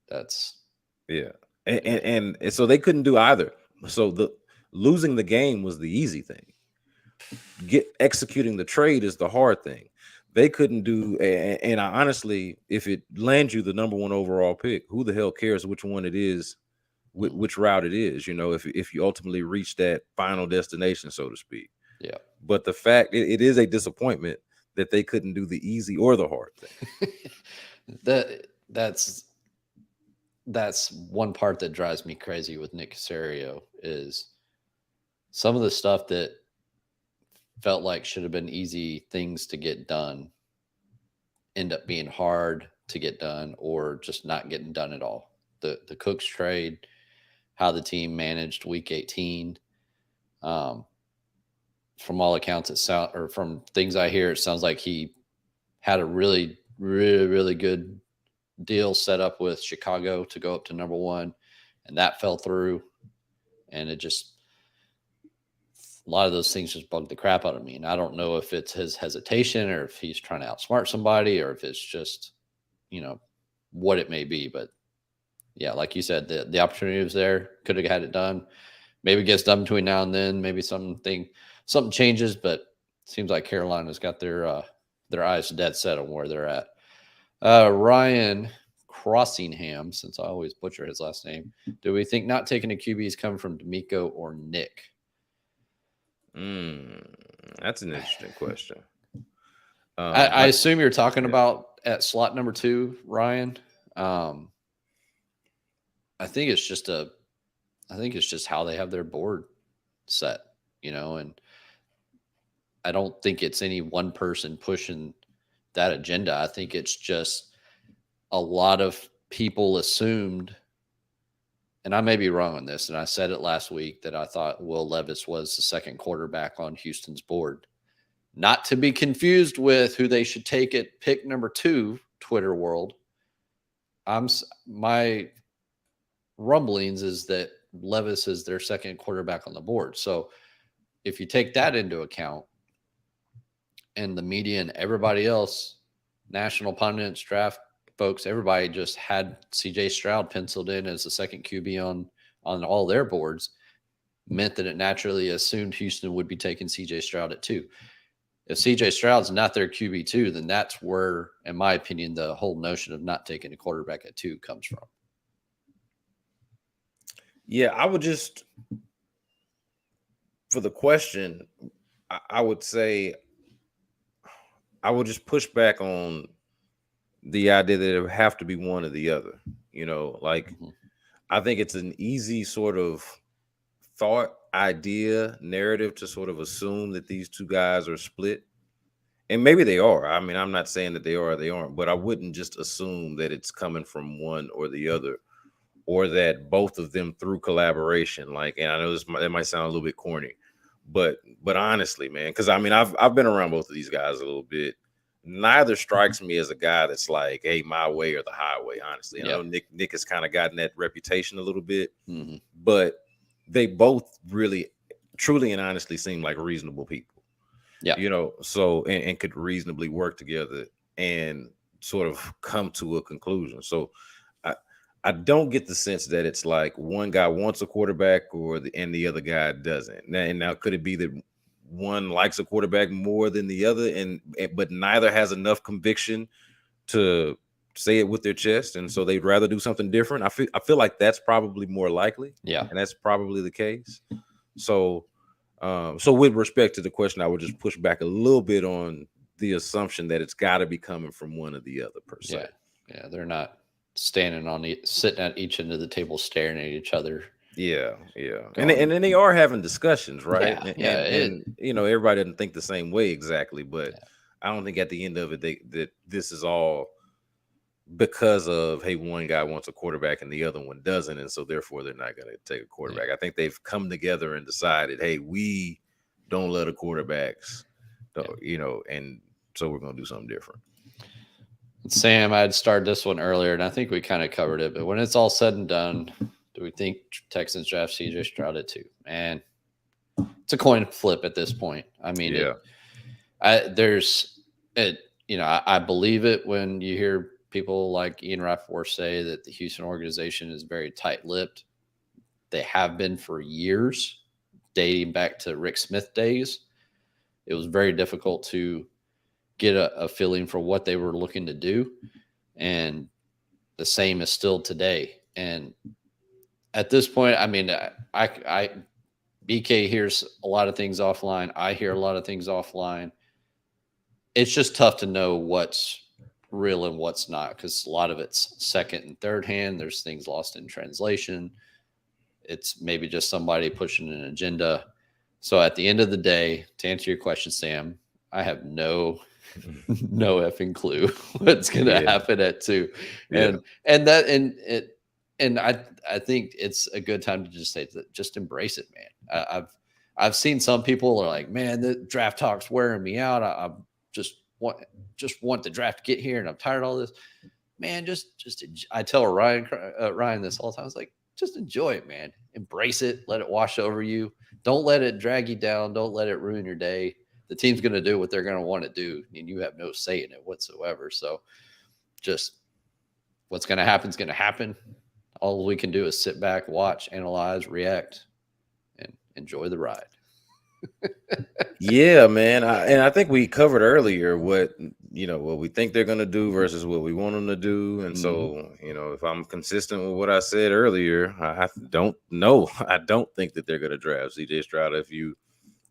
Speaker 1: that's
Speaker 2: and so they couldn't do either. So losing the game was the easy thing. Executing the trade is the hard thing. They couldn't do, and I honestly, if it lands you the number 1 overall pick, who the hell cares which one it is, which route it is, if you ultimately reach that final destination, so to speak.
Speaker 1: Yeah.
Speaker 2: But the fact, it is a disappointment that they couldn't do the easy or the hard thing.
Speaker 1: That's one part that drives me crazy with Nick Caserio, is some of the stuff that felt like should have been easy things to get done end up being hard to get done, or just not getting done at all. The Cooks trade, how the team managed week 18. From all accounts, from things I hear, it sounds like he had a really, really, really good deal set up with Chicago to go up to number 1, and that fell through. And it just, a lot of those things just bug the crap out of me. And I don't know if it's his hesitation or if he's trying to outsmart somebody or if it's just, what it may be. But yeah, like you said, the opportunity was there. Could have had it done. Maybe it gets done between now and then. Maybe something changes, but it seems like Carolina's got their eyes dead set on where they're at. Ryan Crossingham, since I always butcher his last name, do we think not taking a QB is coming from D'Amico or Nick?
Speaker 2: That's an interesting question.
Speaker 1: I assume you're talking about at slot number 2, Ryan. I think it's just how they have their board set, and I don't think it's any one person pushing that agenda. I think it's just a lot of people assumed, and I may be wrong on this, and I said it last week, that I thought Will Levis was the second quarterback on Houston's board. Not to be confused with who they should take at pick number 2, Twitter world. My rumblings is that Levis is their second quarterback on the board. So if you take that into account, and the media and everybody else, national pundits, draft folks, everybody just had CJ Stroud penciled in as the second QB on all their boards, meant that it naturally assumed Houston would be taking CJ Stroud at 2. If CJ Stroud's not their QB2, then that's where, in my opinion, the whole notion of not taking a quarterback at 2 comes from.
Speaker 2: Yeah, I would just, for the question, I would say I would just push back on the idea that it would have to be one or the other. I think it's an easy sort of thought, idea, narrative to sort of assume that these two guys are split. And maybe they are. I mean, I'm not saying that they are or they aren't, but I wouldn't just assume that it's coming from one or the other, or that both of them through collaboration. And I know that might sound a little bit corny, but honestly, man, because I mean, I've been around both of these guys a little bit. Neither strikes me as a guy that's like, hey, my way or the highway, honestly. I know Nick has kind of gotten that reputation a little bit, but they both really, truly and honestly seem like reasonable people. Yeah. So, and could reasonably work together and sort of come to a conclusion. So I don't get the sense that it's like one guy wants a quarterback and the other guy doesn't. Now could it be that one likes a quarterback more than the other, but neither has enough conviction to say it with their chest, and so they'd rather do something different? I feel like that's probably more likely. Yeah, and that's probably the case. So with respect to the question, I would just push back a little bit on the assumption that it's got to be coming from one or the other per se.
Speaker 1: Yeah, they're not sitting at each end of the table staring at each other.
Speaker 2: Yeah. And then they are having discussions, right? And everybody doesn't think the same way exactly, but I don't think at the end of it that this is all because of, hey, one guy wants a quarterback and the other one doesn't, and so therefore they're not going to take a quarterback. I think they've come together and decided, hey, we don't love the quarterbacks, and so we're going to do something different.
Speaker 1: Sam, I had started this one earlier, and I think we kind of covered it, but when it's all said and done, do we think Texans draft CJ Stroud at 2? And it's a coin flip at this point. I mean, I believe it when you hear people like Ian Rapoport say that the Houston organization is very tight-lipped. They have been for years, dating back to Rick Smith days. It was very difficult to get a feeling for what they were looking to do. And the same is still today. And at this point, I mean, BK hears a lot of things offline. I hear a lot of things offline. It's just tough to know what's real and what's not, because a lot of it's second and third hand. There's things lost in translation. It's maybe just somebody pushing an agenda. So at the end of the day, to answer your question, Sam, I have no effing clue what's going to happen at 2. And I think it's a good time to just say that, just embrace it, man. I've seen some people are like, man, the draft talk's wearing me out. I just want the draft to get here, and I'm tired of all this. Man, just I tell Ryan this all the time. I was like, just enjoy it, man. Embrace it. Let it wash over you. Don't let it drag you down. Don't let it ruin your day. The team's going to do what they're going to want to do, and you have no say in it whatsoever. So just what's going to happen is going to happen. All we can do is sit back, watch, analyze, react, and enjoy the ride.
Speaker 2: Yeah, man. I think we covered earlier what we think they're going to do versus what we want them to do. And so, if I'm consistent with what I said earlier, I don't know. I don't think that they're going to draft CJ Stroud. If you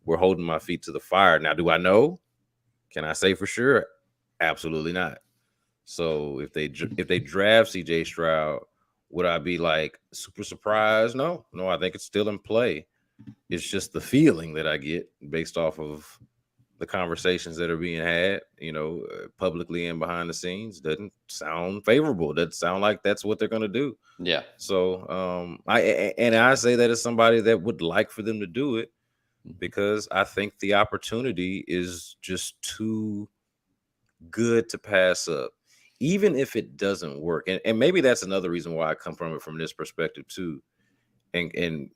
Speaker 2: were holding my feet to the fire. Now, do I know? Can I say for sure? Absolutely not. So if they draft CJ Stroud, would I be like super surprised? No, I think it's still in play. It's just the feeling that I get based off of the conversations that are being had, publicly and behind the scenes. Doesn't sound favorable. Doesn't sound like that's what they're going to do.
Speaker 1: Yeah.
Speaker 2: So I say that as somebody that would like for them to do it, because I think the opportunity is just too good to pass up, even if it doesn't work. And maybe that's another reason why I come from it from this perspective too. And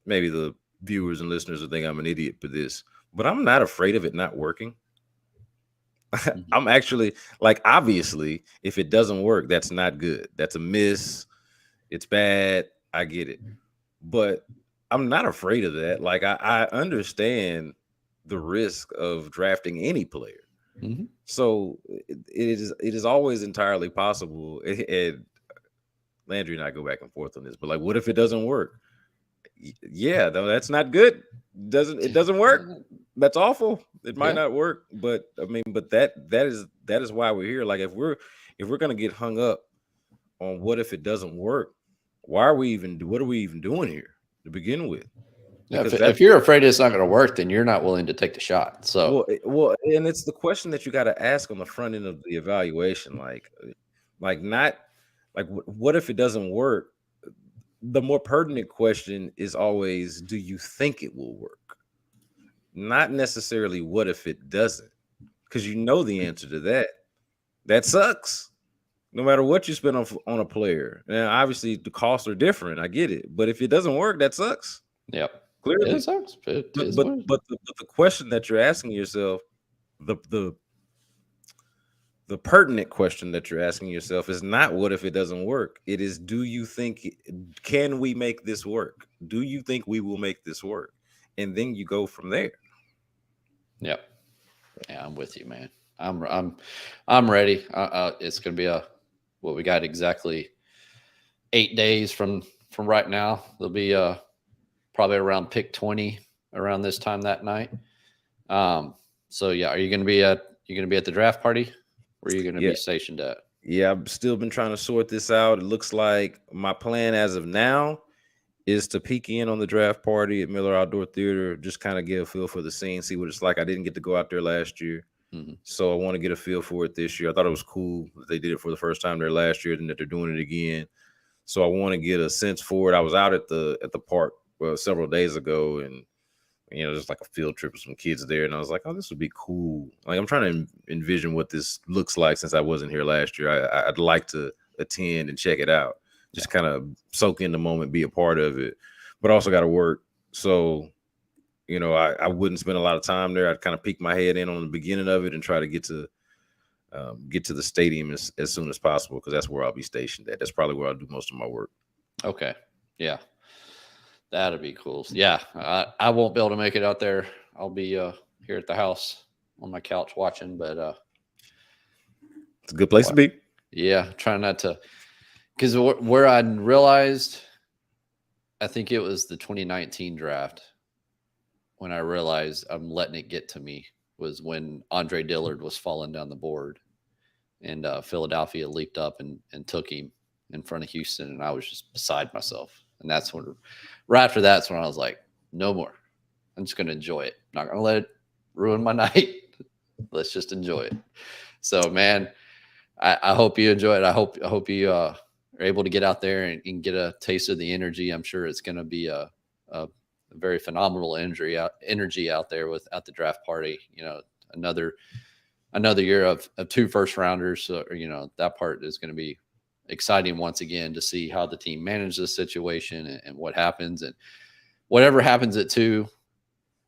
Speaker 2: maybe the viewers and listeners will think I'm an idiot for this, but I'm not afraid of it not working. I'm actually obviously, if it doesn't work, that's not good. That's a miss. It's bad. I get it. But I'm not afraid of that. I understand the risk of drafting any player.
Speaker 1: Mm-hmm.
Speaker 2: So it is always entirely possible. And Landry and I go back and forth on this, but what if it doesn't work? Yeah, though, that's not good. It doesn't work. That's awful. It might not work, but that is why we're here. If we're gonna get hung up on what if it doesn't work, what are we even doing here to begin with?
Speaker 1: If you're afraid it's not going to work, then you're not willing to take the shot. So
Speaker 2: well, and it's the question that you got to ask on the front end of the evaluation. What if it doesn't work? The more pertinent question is always, do you think it will work? Not necessarily what if it doesn't, because the answer to that. That sucks. No matter what you spend on a player. Now, obviously, the costs are different. I get it. But if it doesn't work, that sucks.
Speaker 1: Yep.
Speaker 2: Clearly.
Speaker 1: It sucks.
Speaker 2: But the question that you're asking yourself, the pertinent question that you're asking yourself is not what if it doesn't work. It is, do you think, can we make this work? Do you think we will make this work? And then you go from there.
Speaker 1: Yep. Yeah, I'm with you, man. I'm ready. It's going to be what we got exactly 8 days from right now. There'll be probably around pick 20 around this time that night. So yeah, are you going to be at the draft party? Where are you going to be stationed at?
Speaker 2: Yeah, I've still been trying to sort this out. It looks like my plan as of now is to peek in on the draft party at Miller Outdoor Theater, just kind of get a feel for the scene, see what it's like. I didn't get to go out there last year. So I want to get a feel for it this year. I thought it was cool that they did it for the first time there last year and that they're doing it again. So I want to get a sense for it. I was out at the park several days ago, and just like a field trip with some kids there, and I was like, oh, this would be cool. I'm trying to envision what this looks like since I wasn't here last year. I'd like to attend and check it out, just kind of soak in the moment, be a part of it, but also got to work. So I wouldn't spend a lot of time there. I'd kind of peek my head in on the beginning of it and try to get to the stadium as soon as possible, because that's where I'll be stationed at. That's probably where I'll do most of my work.
Speaker 1: Okay. Yeah. That'd be cool. Yeah. I won't be able to make it out there. I'll be here at the house on my couch watching, but
Speaker 2: it's a good place to be.
Speaker 1: Yeah. Trying not to, because where I realized, I think it was the 2019 draft, when I realized I'm letting it get to me, was when Andre Dillard was falling down the board, and Philadelphia leaped up and took him in front of Houston, and I was just beside myself. And that's when, right after that's when I was like, no more. I'm just going to enjoy it. I'm not going to let it ruin my night. Let's just enjoy it. So, man, I hope you enjoy it. I hope you are able to get out there and get a taste of the energy. I'm sure it's going to be a very phenomenal energy out there at the draft party. Another year of 2 first rounders. So, that part is going to be exciting once again to see how the team manages this situation and what happens. And whatever happens at 2,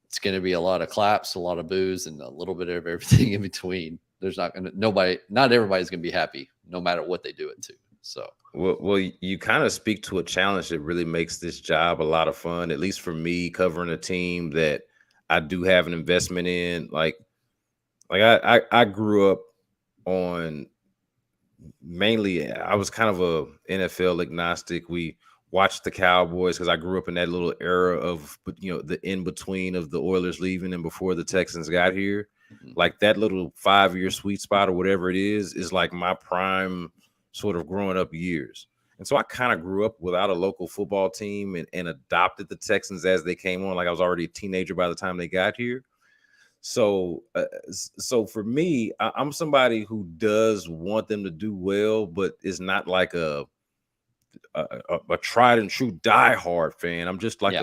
Speaker 1: it's going to be a lot of claps, a lot of boos, and a little bit of everything in between. There's not everybody's going to be happy no matter what they do at 2. So,
Speaker 2: well, you kind of speak to a challenge that really makes this job a lot of fun, at least for me, covering a team that I do have an investment in. Like I grew up on mainly, I was kind of a NFL agnostic. We watched the Cowboys because I grew up in that little era of, the in between of the Oilers leaving and before the Texans got here. Like that little 5-year sweet spot or whatever it is like my prime sort of growing up years. And so I kind of grew up without a local football team and adopted the Texans as they came on. Like I was already a teenager by the time they got here. So for me, I'm somebody who does want them to do well, but is not like a tried and true diehard fan. I'm just like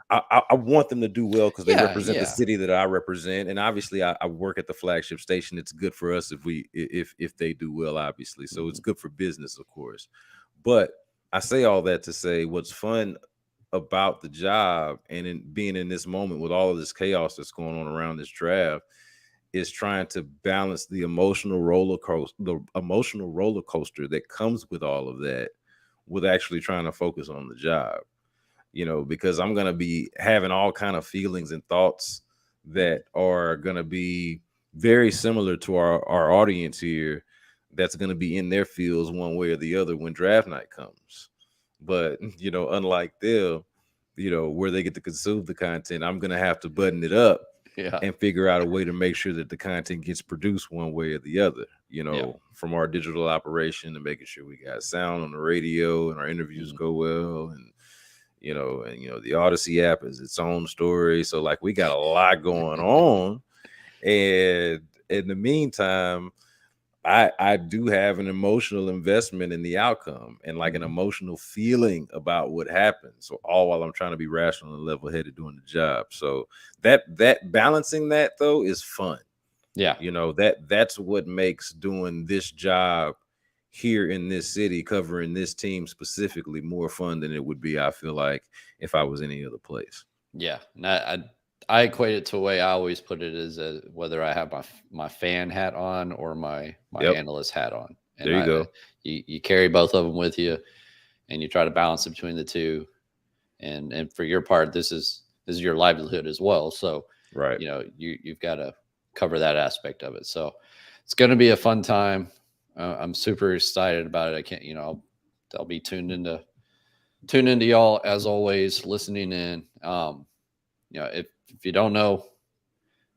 Speaker 2: I want them to do well because they represent the city that I represent, and obviously I work at the flagship station. It's good for us if they do well, obviously. So it's good for business, of course. But I say all that to say what's fun about the job and in being in this moment with all of this chaos that's going on around this draft is trying to balance the emotional roller coaster that comes with all of that with actually trying to focus on the job, because I'm going to be having all kind of feelings and thoughts that are going to be very similar to our audience here that's going to be in their fields one way or the other when draft night comes. But, unlike them, where they get to consume the content, I'm going to have to button it up and figure out a way to make sure that the content gets produced one way or the other, from our digital operation and making sure we got sound on the radio and our interviews go well. And, the Odyssey app is its own story. So like we got a lot going on. And in the meantime, I do have an emotional investment in the outcome and like an emotional feeling about what happened. So all while I'm trying to be rational and level headed doing the job. So that balancing that though is fun.
Speaker 1: Yeah.
Speaker 2: That's what makes doing this job here in this city, covering this team specifically, more fun than it would be, I feel like, if I was any other place.
Speaker 1: Yeah. And I equate it to a way I always put it is whether I have my fan hat on or my analyst hat on. And
Speaker 2: there you go.
Speaker 1: You carry both of them with you, and you try to balance it between the two. And for your part, this is your livelihood as well. So
Speaker 2: right,
Speaker 1: you've got to cover that aspect of it. So it's going to be a fun time. I'm super excited about it. I can't, I'll be tuned into y'all as always, listening in. If you don't know,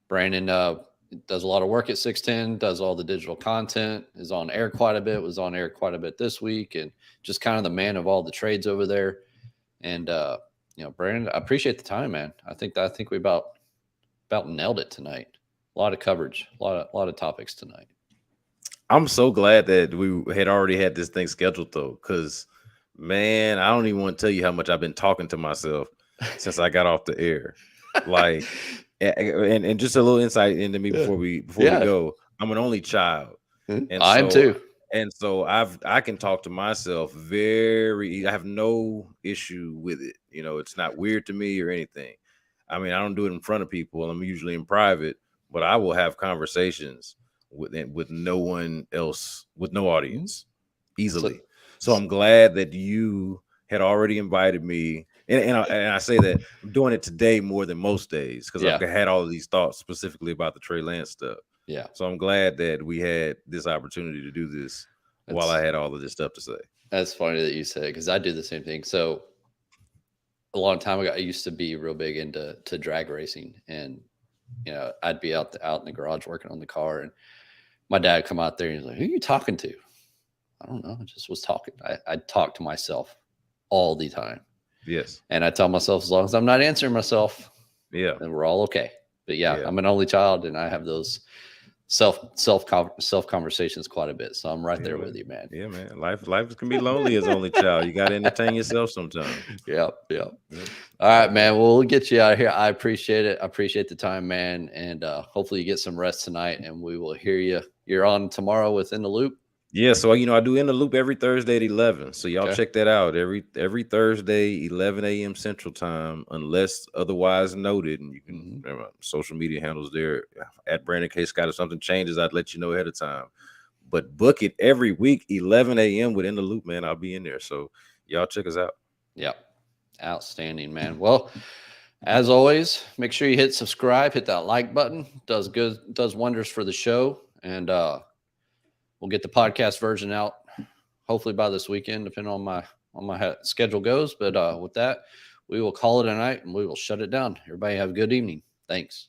Speaker 1: Brandon does a lot of work at 610, does all the digital content, is on air quite a bit, was on air quite a bit this week, and just kind of the man of all the trades over there. And Brandon, I appreciate the time, man. I think we about nailed it tonight. A lot of coverage, a lot of topics tonight.
Speaker 2: I'm so glad that we had already had this thing scheduled though, because man, I don't even want to tell you how much I've been talking to myself since I got off the air. Like, and just a little insight into me before we go. I'm an only child,
Speaker 1: and I am too.
Speaker 2: And so I can talk to myself I have no issue with it. It's not weird to me or anything. I mean, I don't do it in front of people. I'm usually in private, but I will have conversations with no one else, with no audience, easily. So I'm glad that you had already invited me. And I say that I'm doing it today more than most days because I've had all of these thoughts specifically about the Trey Lance stuff.
Speaker 1: Yeah.
Speaker 2: So I'm glad that we had this opportunity to do this while I had all of this stuff to say.
Speaker 1: That's funny that you said it because I do the same thing. So a long time ago, I used to be real big into drag racing, and I'd be out in the garage working on the car, and my dad would come out there and he's like, "Who are you talking to?" I don't know. I just was talking. I talk to myself all the time.
Speaker 2: Yes.
Speaker 1: And I tell myself, as long as I'm not answering myself,
Speaker 2: then
Speaker 1: we're all okay. But I'm an only child, and I have those self conversations quite a bit. So I'm right there with you, man.
Speaker 2: Yeah, man. Life can be lonely as only child. You got to entertain yourself sometimes.
Speaker 1: Yep. All right, man. Well, we'll get you out of here. I appreciate it. I appreciate the time, man. And hopefully you get some rest tonight, and we will hear you. You're on tomorrow with In the Loop.
Speaker 2: Yeah, so I do In the Loop every Thursday at 11. So y'all
Speaker 1: Okay.
Speaker 2: check that out every Thursday, 11 a.m. Central Time, unless otherwise noted. And you can social media handles there at Brandon K. Scott. If something changes, I'd let you know ahead of time. But book it every week, 11 a.m. with In the Loop, man. I'll be in there. So y'all check us out.
Speaker 1: Yep. Outstanding, man. Well, as always, make sure you hit subscribe, hit that like button. Does wonders for the show. And we'll get the podcast version out hopefully by this weekend, depending on my schedule goes. But with that, we will call it a night and we will shut it down. Everybody have a good evening. Thanks.